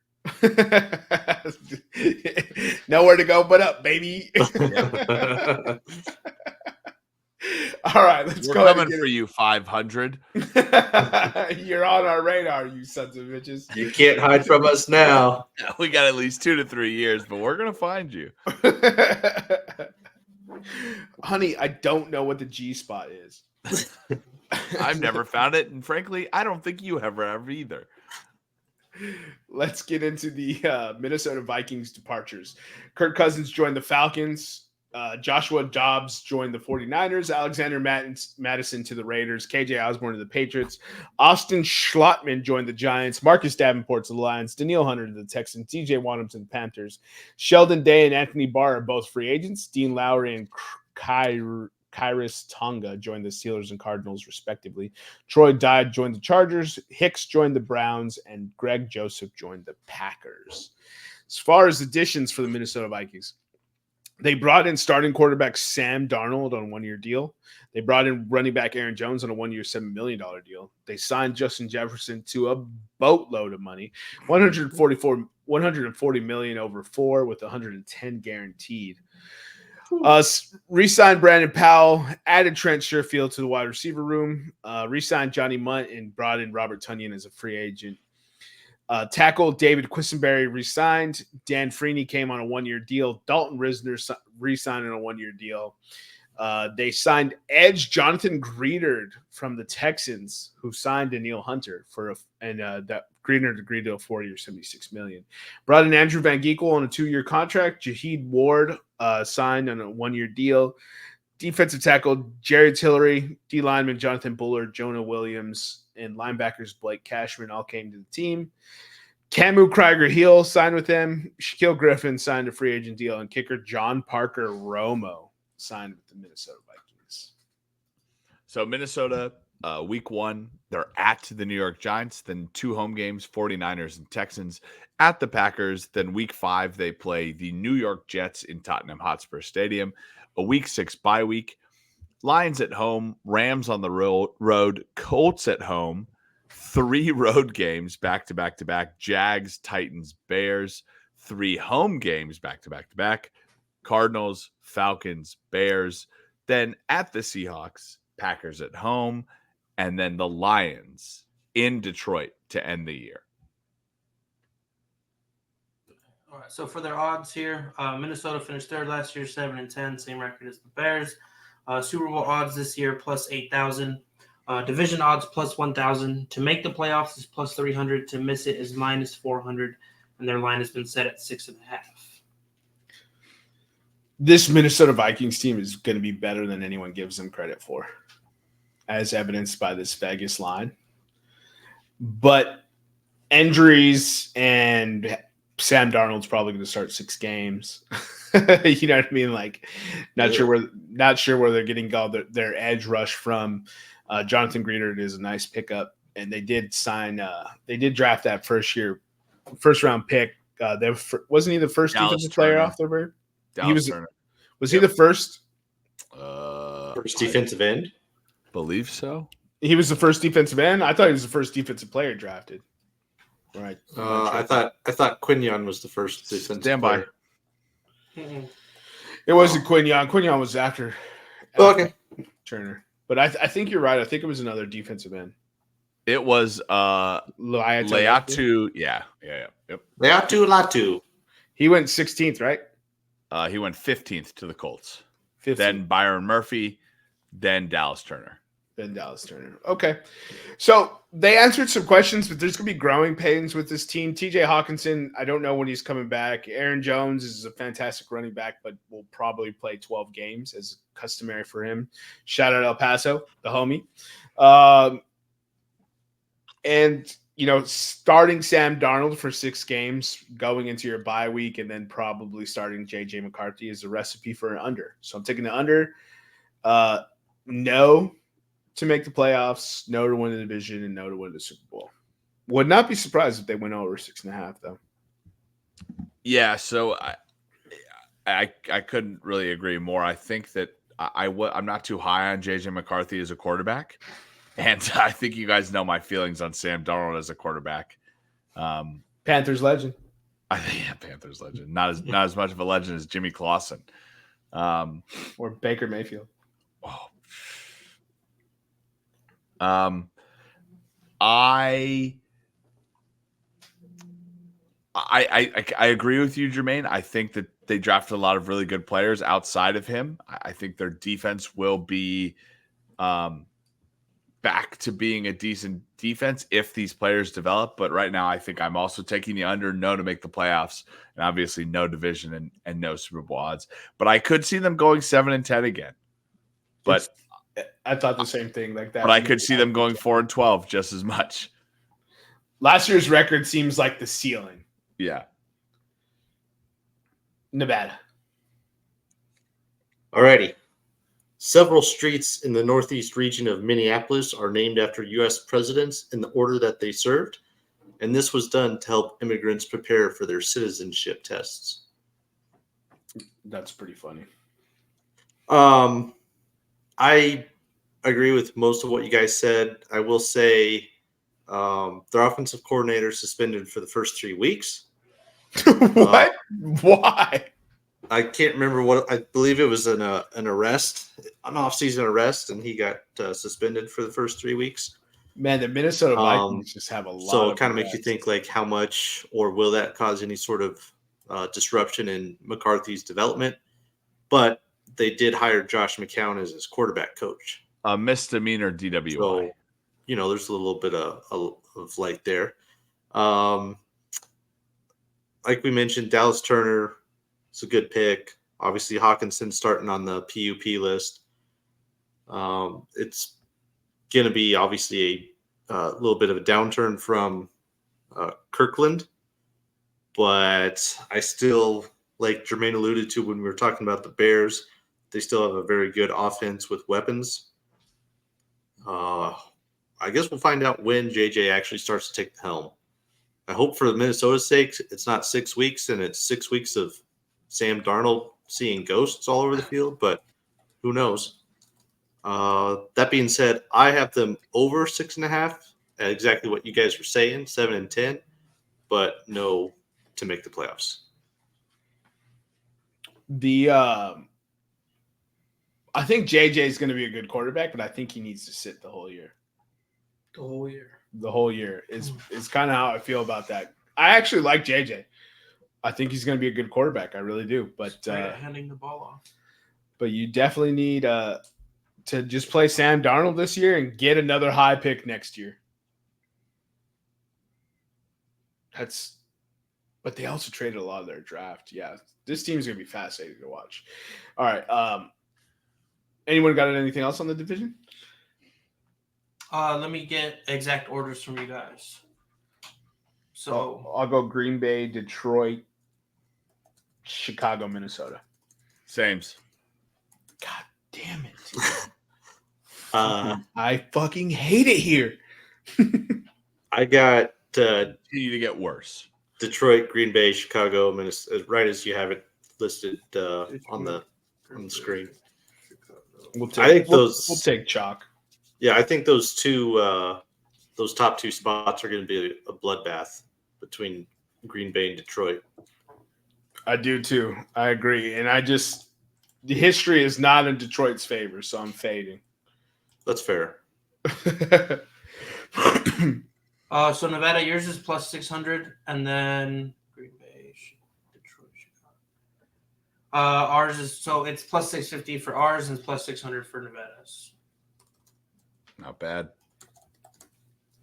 Nowhere to go but up, baby. All right, We're coming for you, 500. You're on our radar, you sons of bitches. You can't hide from us now. We got at least 2 to 3 years, but we're gonna find you. Honey, I don't know what the G spot is. I've never found it, and frankly, I don't think you ever have either. Let's get into the Minnesota Vikings departures. Kirk Cousins joined the Falcons. Joshua Dobbs joined the 49ers. Alexander Madison to the Raiders. KJ Osborne to the Patriots. Austin Schlottman joined the Giants. Marcus Davenport to the Lions. Daniil Hunter to the Texans. DJ Waddle to the Panthers. Sheldon Day and Anthony Barr are both free agents. Dean Lowry and Kyrus Tonga joined the Steelers and Cardinals, respectively. Troy Dye joined the Chargers. Hicks joined the Browns. And Greg Joseph joined the Packers. As far as additions for the Minnesota Vikings, they brought in starting quarterback Sam Darnold on a one-year deal. They brought in running back Aaron Jones on a one-year, $7 million deal. They signed Justin Jefferson to a boatload of money, $140 million over 4 with $110 guaranteed. Re-signed Brandon Powell, added Trent Sherfield to the wide receiver room, re-signed Johnny Munt, and brought in Robert Tonyan as a free agent. Tackle David Quisenberry re-signed. Dan Freeney came on a 1-year deal. Dalton Risner re-signed on a 1-year deal. They signed edge Jonathan Greedard from the Texans, who signed Daniil Hunter that Greedard agreed to a 4-year, $76 million. Brought in Andrew Van Ginkel on a 2-year contract. Jaheed Ward signed on a 1-year deal. Defensive tackle Jared Tillery, D lineman Jonathan Bullard, Jonah Williams, and linebackers Blake Cashman all came to the team. Camu Krieger-Hill signed with them. Shaquille Griffin signed a free agent deal, and kicker John Parker Romo signed with the Minnesota Vikings. So Minnesota, week 1, they're at the New York Giants, then 2 home games, 49ers and Texans, at the Packers. Then week 5, they play the New York Jets in Tottenham Hotspur Stadium. A week 6 bye week. Lions at home, Rams on the road, Colts at home, 3 road games back-to-back-to-back, Jags, Titans, Bears, 3 home games back-to-back-to-back, Cardinals, Falcons, Bears, then at the Seahawks, Packers at home, and then the Lions in Detroit to end the year. All right, so for their odds here, Minnesota finished 3rd last year, 7-10, same record as the Bears. Super Bowl odds this year, plus 8,000. Division odds, plus 1,000. To make the playoffs is plus 300. To miss it is minus 400. And their line has been set at 6.5. This Minnesota Vikings team is going to be better than anyone gives them credit for, as evidenced by this Vegas line. But injuries and Sam Darnold's probably going to start 6 games. You know what I mean? Like, not sure where they're getting all their edge rush from. Jonathan Greedard is a nice pickup, and they did draft that first round pick. Wasn't he the first Dallas defensive player Turner. off the bird? Dallas Turner. Was he the first? First defensive end? Believe so. He was the first defensive end. I thought he was the first defensive player drafted. Right. I thought Quinion was the first defensive Stand by. player. It wasn't Quinion. Quinion was after Okay. Turner. But I think you're right. I think it was another defensive end. It was Leatu. Yeah. Yep. Leatu. He went 16th, right? He went 15th to the Colts. 15th. Then Byron Murphy, then Dallas Turner. Okay. So they answered some questions, but there's going to be growing pains with this team. TJ Hawkinson, I don't know when he's coming back. Aaron Jones is a fantastic running back, but will probably play 12 games as customary for him. Shout out El Paso, the homie. And, starting Sam Darnold for 6 games, going into your bye week, and then probably starting J.J. McCarthy is a recipe for an under. So I'm taking the under. No to make the playoffs, no to win the division, and no to win the Super Bowl. Would not be surprised if they went over 6.5, though. Yeah, so I couldn't really agree more. I think that I'm not too high on J.J. McCarthy as a quarterback, and I think you guys know my feelings on Sam Darnold as a quarterback. Panthers legend. I think Panthers legend, not as much of a legend as Jimmy Clausen, or Baker Mayfield. Oh. I agree with you, Jermaine. I think that they drafted a lot of really good players outside of him. I think their defense will be back to being a decent defense if these players develop. But right now, I think I'm also taking the under, no to make the playoffs, and obviously no division and no Super Bowl odds. But I could see them going 7-10 again. But I thought the same thing like that. But I could see them going 4-12 just as much. Last year's record seems like the ceiling. Yeah. Nevada. Alrighty. Several streets in the northeast region of Minneapolis are named after U.S. presidents in the order that they served, and this was done to help immigrants prepare for their citizenship tests. That's pretty funny. I agree with most of what you guys said. I will say their offensive coordinator suspended for the first 3 weeks. What? Why? I can't remember what. I believe it was an arrest, an off-season arrest, and he got suspended for the first 3 weeks. Man, the Minnesota Um, Vikings just have a lot. So of it kind of makes you guys. think like how much or will that cause any sort of disruption in McCarthy's development? But they did hire Josh McCown as his quarterback coach. A misdemeanor DWI. So, there's a little bit of light there. Like we mentioned, Dallas Turner is a good pick. Obviously, Hawkinson starting on the PUP list. It's going to be obviously a little bit of a downturn from Kirkland, but I still, like Jermaine alluded to when we were talking about the Bears, they still have a very good offense with weapons. I guess we'll find out when JJ actually starts to take the helm. I hope for Minnesota's sake, it's not 6 weeks and it's 6 weeks of Sam Darnold seeing ghosts all over the field, but who knows? That being said, I have them over 6.5 at exactly what you guys were saying, 7 and 10, but no to make the playoffs. I think JJ is going to be a good quarterback, but I think he needs to sit the whole year. The whole year. The whole year is kind of how I feel about that. I actually like JJ. I think he's going to be a good quarterback. I really do. But handing the ball off. But you definitely need to just play Sam Darnold this year and get another high pick next year. But they also traded a lot of their draft. Yeah, this team's going to be fascinating to watch. All right. Anyone got anything else on the division? Let me get exact orders from you guys. So I'll go Green Bay, Detroit, Chicago, Minnesota. Sames. God damn it. I fucking hate it here. got Continue to get worse. Detroit, Green Bay, Chicago, Minnesota, right as you have it listed on the screen. We'll take chalk. Yeah, I think those top two spots are going to be a bloodbath between Green Bay and Detroit. I do too. I agree. And the history is not in Detroit's favor, so I'm fading. That's fair. So Nevada, yours is plus 600, and then Green Bay, Detroit, Chicago. Ours is it's plus 650 for ours and it's plus 600 for Nevada's. Not bad.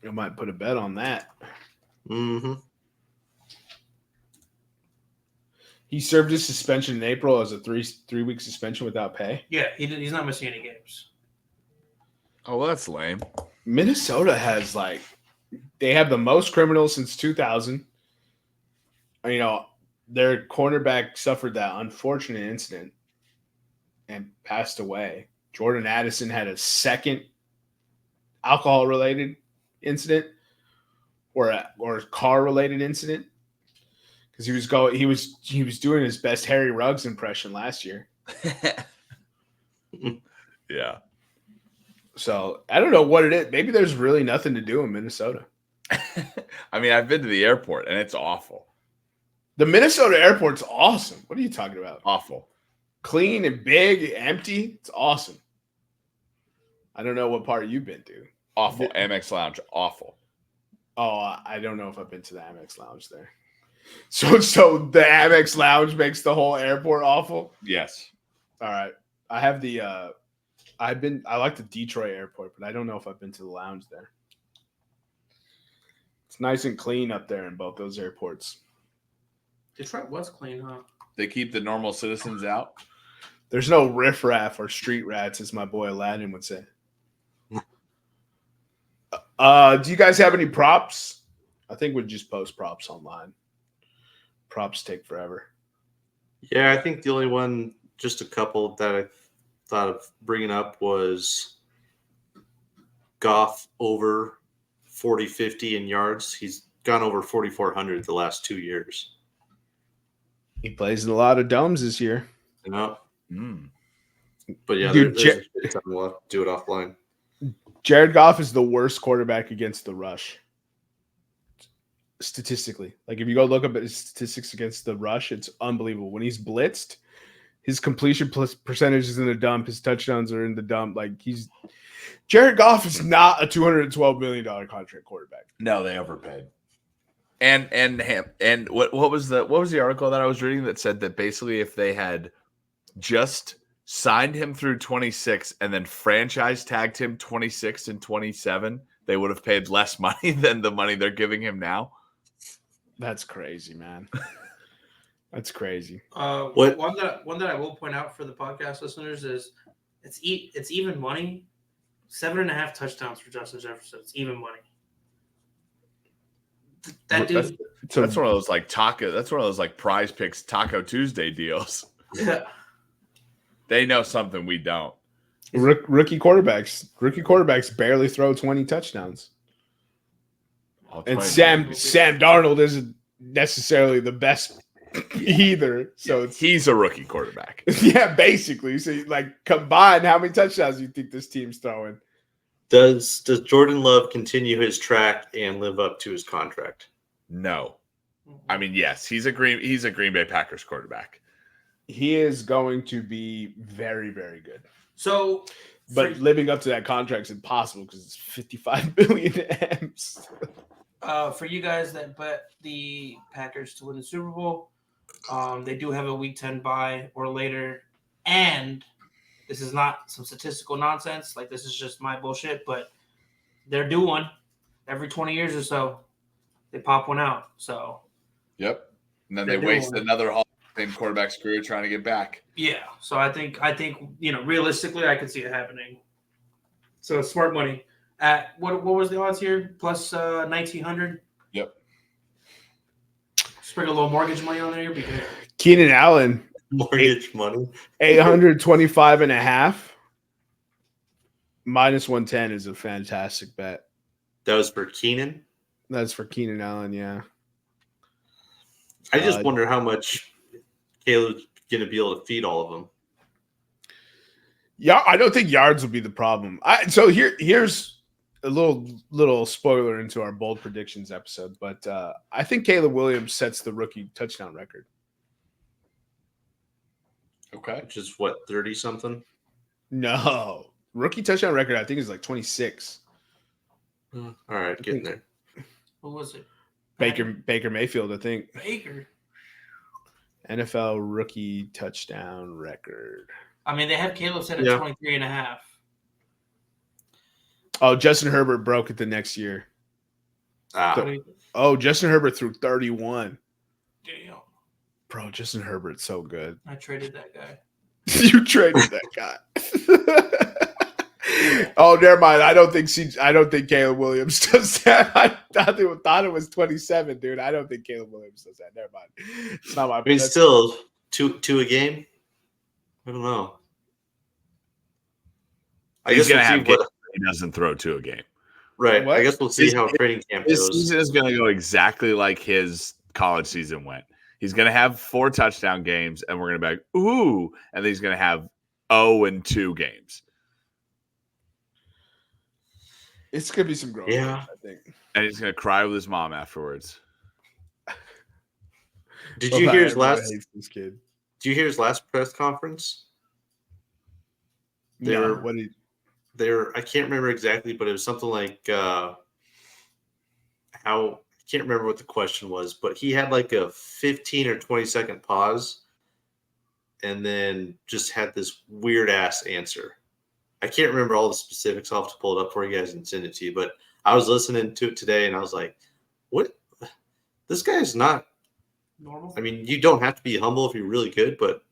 I might put a bet on that. Mm-hmm. He served his suspension in April as a three-week suspension without pay. Yeah, he's not missing any games. Oh, well, that's lame. Minnesota has they have the most criminals since 2000. Their cornerback suffered that unfortunate incident and passed away. Jordan Addison had a second alcohol-related incident or a car-related incident because he was doing his best Harry Ruggs impression last year. Yeah. So I don't know what it is. Maybe there's really nothing to do in Minnesota. I mean, I've been to the airport and it's awful. The Minnesota airport's awesome. What are you talking about? Awful. Clean and big, empty. It's awesome. I don't know what part you've been to. Awful. Amex Lounge. Awful. Oh, I don't know if I've been to the Amex Lounge there. So the Amex Lounge makes the whole airport awful? Yes. All right. I have I like the Detroit airport, but I don't know if I've been to the lounge there. It's nice and clean up there in both those airports. Detroit was clean, huh? They keep the normal citizens out. There's no riffraff or street rats, as my boy Aladdin would say. Do you guys have any props? I think we'd just post props online. Props take forever. Yeah, I think the only one, just a couple that I thought of bringing up was Goff over 40-50 in yards. He's gone over 4,400 the last 2 years. He plays in a lot of domes this year. But yeah, Dude, there's we'll have to do it offline. Jared Goff is the worst quarterback against the rush. Statistically. If you go look up at his statistics against the rush, it's unbelievable. When he's blitzed, His completion percentage is in the dump. His touchdowns are in the dump. Like Jared Goff is not a $212 million contract quarterback. No, they overpaid. And what was the article that I was reading that said that basically if they had just signed him through 26 and then franchise tagged him 26 and 27, they would have paid less money than the money they're giving him now. That's crazy, man. That's crazy. One that I will point out for the podcast listeners is it's even money. 7.5 touchdowns for Justin Jefferson. It's even money. That dude. That's one of those like taco. That's one of those like Prize Picks Taco Tuesday deals. Yeah. They know something we don't. Rookie quarterbacks barely throw 20 touchdowns. And Sam Darnold isn't necessarily the best either. So he's a rookie quarterback. Yeah, basically. So like combined, how many touchdowns do you think this team's throwing? Does Jordan Love continue his track and live up to his contract? No. I mean, yes, he's a Green Bay Packers quarterback. He is going to be very, very good. So, but living up to that contract is impossible because it's 55 billion M's. For you guys that bet the Packers to win the Super Bowl, they do have a Week 10 bye or later, and this is not some statistical nonsense. Like, this is just my bullshit, but they're due one every 20 years or so. They pop one out. So, yep. And then they waste another Hall of Fame quarterback's career trying to get back. Yeah. So I think realistically, I could see it happening. So it's smart money. At what was the odds here? Plus 1,900. Yep. Spring a little mortgage money on there because Keenan Allen. Mortgage money. 825.5 minus 110 is a fantastic bet. That was for Keenan. That's for Keenan Allen, yeah. I just wonder how much Caleb's going to be able to feed all of them. Yeah, I don't think yards will be the problem. So here's a little spoiler into our bold predictions episode, but I think Caleb Williams sets the rookie touchdown record. Okay. Which is what, 30 something? No. Rookie touchdown record, I think, is like 26. All right, getting there. what was it? Baker Mayfield, I think. Baker. NFL rookie touchdown record. I mean, they have Caleb set at 23.5. Oh, Justin Herbert broke it the next year. Justin Herbert threw 31. Damn. Bro, Justin Herbert's so good. I traded that guy. You traded that guy. Oh, never mind. I don't think Caleb Williams does that. I thought it was 27, dude. I don't think Caleb Williams does that. Never mind. It's not my. I mean, still two a game. I don't know. He's gonna have games he doesn't throw 2 a game. Right. What? I guess we'll see how training camp goes. His season is going to go exactly like his college season went. He's going to have 4 touchdown games, and we're going to be like, ooh, and then he's going to have 0-2 games. It's going to be some growth. Yeah. I think. And he's going to cry with his mom afterwards. Did you hear his last? Hates this kid. Did you hear his last press conference? They were. I can't remember exactly, but it was something like how. I can't remember what the question was, but he had like a 15 or 20 second pause, and then just had this weird ass answer. I can't remember all the specifics. I'll have to pull it up for you guys and send it to you. But I was listening to it today, and I was like, "What? This guy is not normal." I mean, you don't have to be humble if you're really good, but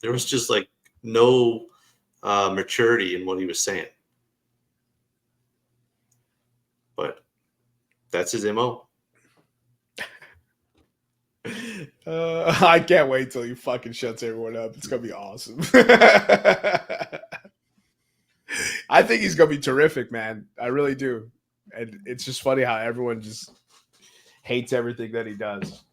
there was just like no maturity in what he was saying. But that's his MO. I can't wait till he fucking shuts everyone up. It's gonna be awesome. I think he's gonna be terrific, man. I really do. And it's just funny how everyone just hates everything that he does.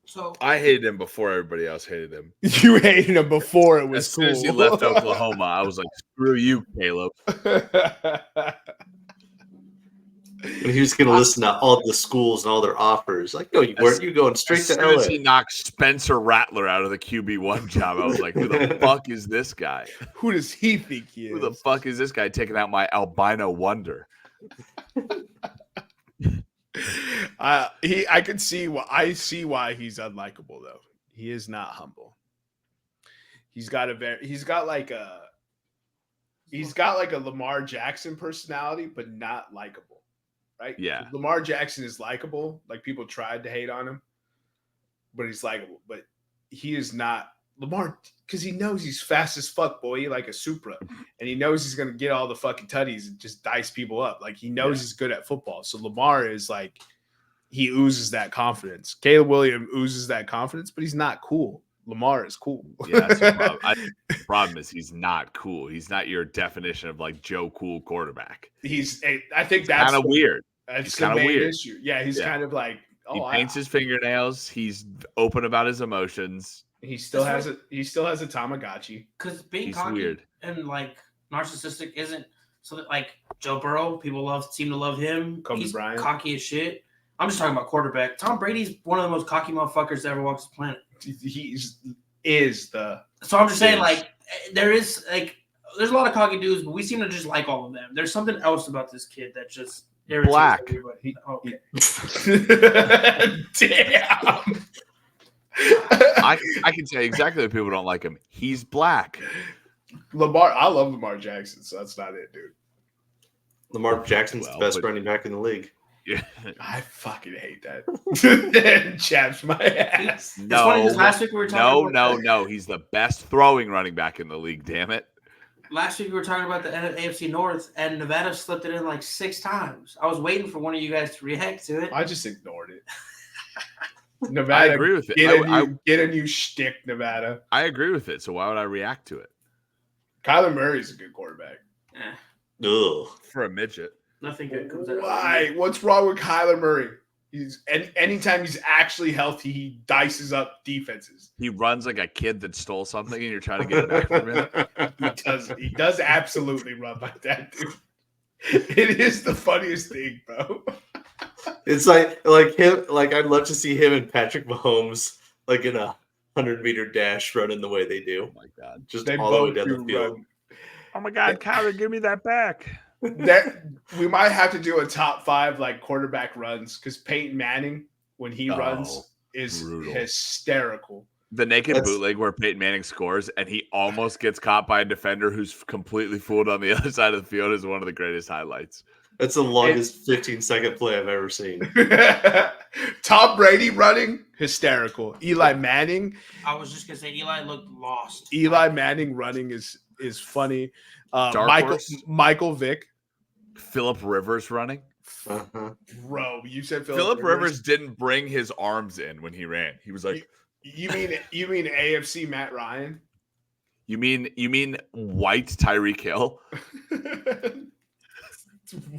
So I hated him before everybody else hated him. You hated him before it was as soon cool. as he left Oklahoma, I was like, screw you, Caleb. And he was going to listen to all the schools and all their offers. Like, no, you weren't. You're going straight As to soon LA. as he knocked Spencer Rattler out of the QB1 job, I was like, who the fuck is this guy? Who does he think he is? Who the fuck is this guy taking out my albino wonder? I can see why he's unlikable though. He is not humble. He's got like a Lamar Jackson personality, but not likable. Right? Yeah. Lamar Jackson is likable. Like people tried to hate on him, but he's likable. But he is not Lamar because he knows he's fast as fuck, boy, like a Supra, and he knows he's gonna get all the fucking tutties and just dice people up. Like he knows he's good at football. So Lamar is like he oozes that confidence. Caleb Williams oozes that confidence, but he's not cool. Lamar is cool. Yeah, that's the problem. The problem is he's not cool. He's not your definition of like Joe Cool quarterback. I think that's kind of weird. That's kind of weird. issue. Yeah, he's kind of like he paints his fingernails. He's open about his emotions. He still has a Tamagotchi. Because being He's cocky weird. and like narcissistic isn't so that like Joe Burrow, people seem to love him. Kobe He's Bryant. cocky as shit. I'm just talking about quarterback. Tom Brady's one of the most cocky motherfuckers that ever walks the planet. So I'm just saying, like, there's a lot of cocky dudes, but we seem to just like all of them. There's something else about this kid that just irritates Black. everybody. Okay. Damn. I can tell you exactly what people don't like him. He's black. I love Lamar Jackson, so that's not it, dude. Lamar Jackson's the best running back in the league. Yeah. I fucking hate that. Chaps my ass. Last week we were talking No. He's the best throwing running back in the league, damn it. Last week we were talking about the AFC North, and Nevada slipped it in like 6 times. I was waiting for one of you guys to react to it. I just ignored it. Nevada, I agree with it. Get a new shtick, Nevada. I agree with it. So why would I react to it? Kyler Murray's a good quarterback. Ugh. For a midget. Nothing good comes out of it. Why? What's wrong with Kyler Murray? Anytime he's actually healthy, he dices up defenses. He runs like a kid that stole something, and you're trying to get it back from him. He does absolutely run like that, dude. It is the funniest thing, bro. It's like him. Like I'd love to see him and Patrick Mahomes like in a 100-meter dash running the way they do. Oh my god! Just they all the way both down the field. run. Oh my god, Kyler, give me that back. That we might have to do a top 5 like quarterback runs because Peyton Manning when he runs is brutal. Hysterical. The naked bootleg where Peyton Manning scores and he almost gets caught by a defender who's completely fooled on the other side of the field is one of the greatest highlights. That's the longest 15-second play I've ever seen. Tom Brady running, hysterical. Eli Manning. I was just gonna say Eli looked lost. Eli Manning running is funny. Dark Michael Vick. Phillip Rivers running. Uh-huh. Bro, you said Phillip Rivers didn't bring his arms in when he ran. He was like, You mean AFC Matt Ryan? You mean white Tyreek Hill?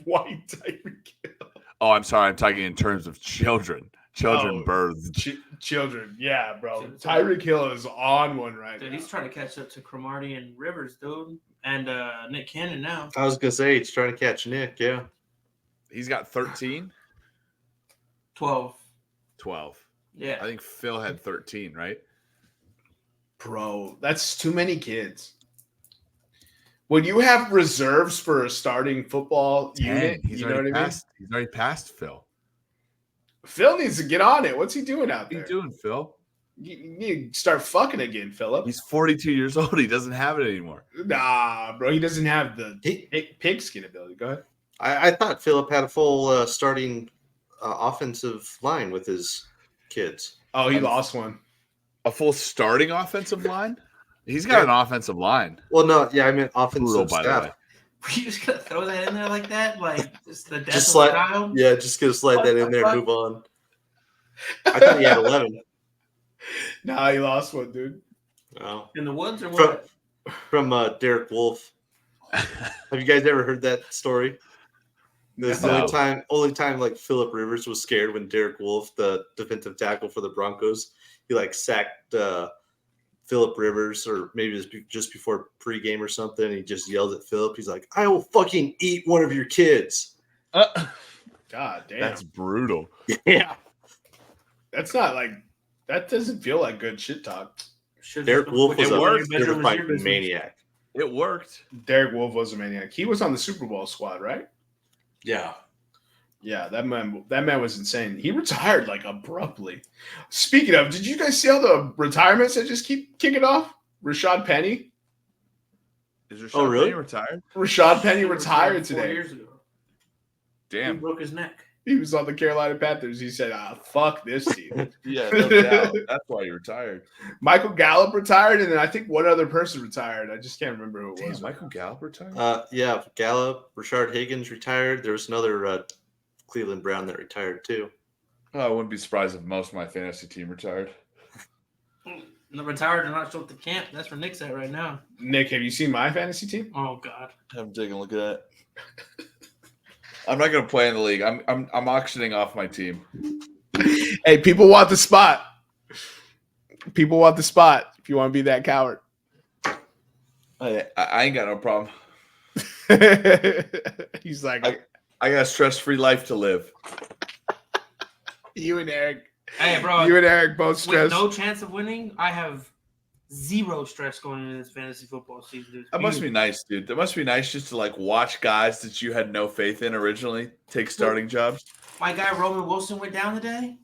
White Tyreek Hill. Oh, I'm sorry. I'm talking in terms of children. Births. Children. Yeah, bro. Tyreek Hill is on one right now. Dude, he's trying to catch up to Cromartie and Rivers, dude. And Nick Cannon now. I was gonna say he's trying to catch Nick. Yeah, He's got 13. 12. Yeah. I think Phil had 13, right? Bro, that's too many kids. When you have reserves for a starting football unit, you know what I mean? He's already passed Phil. Phil needs to get on it. What's he doing out What are there? you doing, Phil? You need to start fucking again, Philip. He's 42 years old. He doesn't have it anymore. Nah, bro. He doesn't have the pigskin ability. Go ahead. I thought Philip had a full starting offensive line with his kids. Oh, he lost one. A full starting offensive line? He's got an offensive line. Well, no, yeah, I meant offensive Brutal, by the way. staff. Were you just going to throw that in there like that? Like, just the death Just of a slide, child? yeah, just gonna slide that in there and move on. I thought he had 11. Nah, he lost one, dude. Oh. In the woods or what? From Derek Wolf. Have you guys ever heard that story? This is the only time like Phillip Rivers was scared when Derek Wolf, the defensive tackle for the Broncos, he like sacked Phillip Rivers, or maybe it was just before pregame or something. He just yelled at Phillip. He's like, "I will fucking eat one of your kids." God damn. That's brutal. Yeah. That's not like that doesn't feel like good shit talk. Derek Wolf was It a worked. certified maniac. It worked. Derek Wolf was a maniac. He was on the Super Bowl squad, right? Yeah. Yeah, that man was insane. He retired like abruptly. Speaking of, did you guys see all the retirements that just keep kicking off? Rashad Penny. Is Rashad Oh, really? Penny retired? Rashad Penny He retired 4 today. years ago. He Damn. broke his neck. He was on the Carolina Panthers. He said, fuck this team. Yeah, no doubt. That's why you retired. Michael Gallup retired, and then I think one other person retired. I just can't remember who it Damn, was. Michael Gallup retired? Yeah. Gallup, Rashard Higgins retired. There was another Cleveland Brown that retired too. Oh, I wouldn't be surprised if most of my fantasy team retired. The retired and not show up to camp. That's where Nick's at right now. Nick, have you seen my fantasy team? Oh God. I'm taking a look at that. I'm not going to play in the league. I'm auctioning off my team. Hey, people want the spot. People want the spot if you want to be that coward. I ain't got no problem. He's like, I got a stress-free life to live. you and Eric. Hey, bro. You and Eric both With stressed. no chance of winning, I have zero stress going into this fantasy football season. Dude. That must be nice, dude. That must be nice just to like watch guys that you had no faith in originally take starting jobs. My guy Roman Wilson went down today.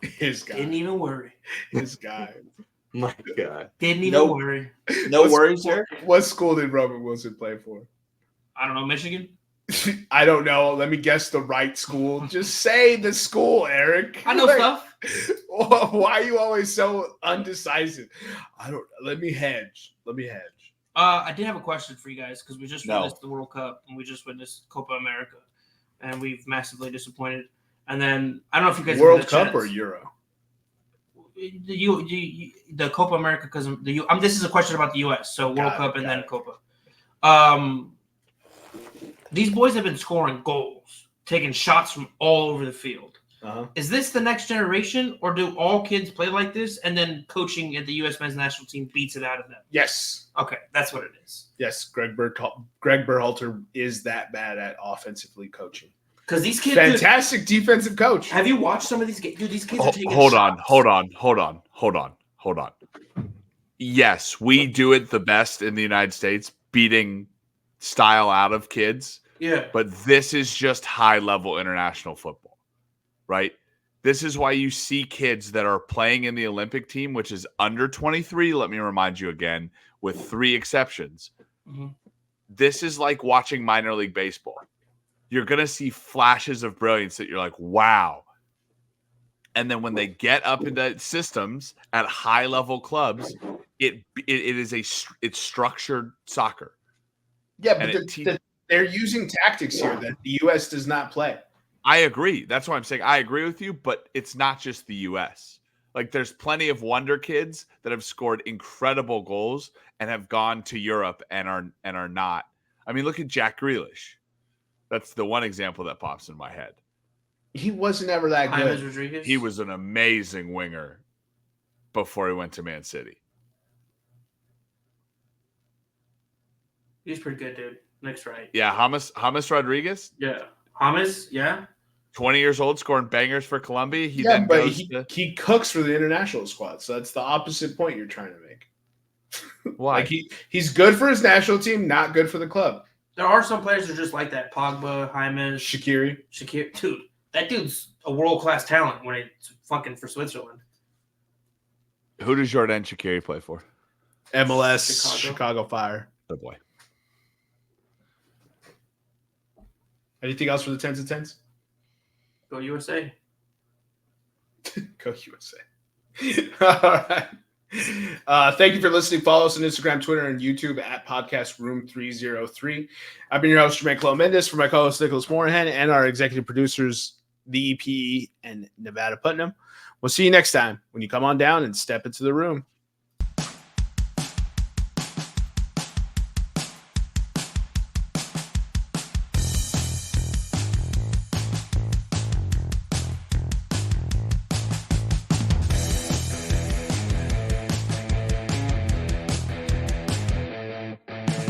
His guy. Didn't even worry. His guy. My God. Didn't even Nope. worry. No What's- worries here. What school did Roman Wilson play for? I don't know, Michigan. I don't know. Let me guess the right school. Just say the school, Eric. I know Like, stuff. Why are you always so undecisive? I don't. Let me hedge. I did have a question for you guys because we just No. witnessed the World Cup and we just witnessed Copa America, and we've massively disappointed. And then I don't know if you guys World have had a Cup or chance. Euro? The Copa America because this is a question about the U.S. So World Got it, Cup and got then it. Copa. These boys have been scoring goals, taking shots from all over the field. Uh-huh. Is this the next generation, or do all kids play like this, and then coaching at the U.S. men's national team beats it out of them? Yes. Okay, that's what it is. Yes. Greg Berhalter is that bad at offensively coaching. Because these kids, Fantastic defensive coach. have you watched some of these games? Dude, these kids are taking Hold shots. on. Yes, we do it the best in the United States, beating style out of kids. Yeah. But this is just high-level international football, right? This is why you see kids that are playing in the Olympic team, which is under 23, let me remind you again, with 3 exceptions. Mhm. This is like watching minor league baseball. You're going to see flashes of brilliance that you're like, wow. And then when they get up into systems at high-level clubs, it's structured soccer. Yeah, And but they're using tactics here that the U.S. does not play. I agree. That's why I'm saying I agree with you, but it's not just the U.S. Like there's plenty of wonder kids that have scored incredible goals and have gone to Europe and are not. I mean, look at Jack Grealish. That's the one example that pops in my head. He wasn't ever that James good. Rodriguez. He was an amazing winger before he went to Man City. He's pretty good, dude. Nick's right. Yeah, James Rodriguez, Yeah. James, yeah. 20 years old, scoring bangers for Colombia. He Yeah, then but goes he cooks for the international squad, so that's the opposite point you're trying to make. why? Like he's good for his national team, not good for the club. There are some players that are just like that. Pogba, James, Shaqiri. Shakir. Dude, that dude's a world-class talent when it's fucking for Switzerland. Who does Jordan Shaqiri play for? MLS, Chicago. Chicago Fire. Oh boy. Anything else for the 10s and 10s? Go USA. Go USA. All right. Thank you for listening. Follow us on Instagram, Twitter, and YouTube at Podcast Room303. I've been your host, Jermaine Clo-Mendes, for my co-host, Nicholas Morahan, and our executive producers, the EPE and Nevada Putnam. We'll see you next time when you come on down and step into the room.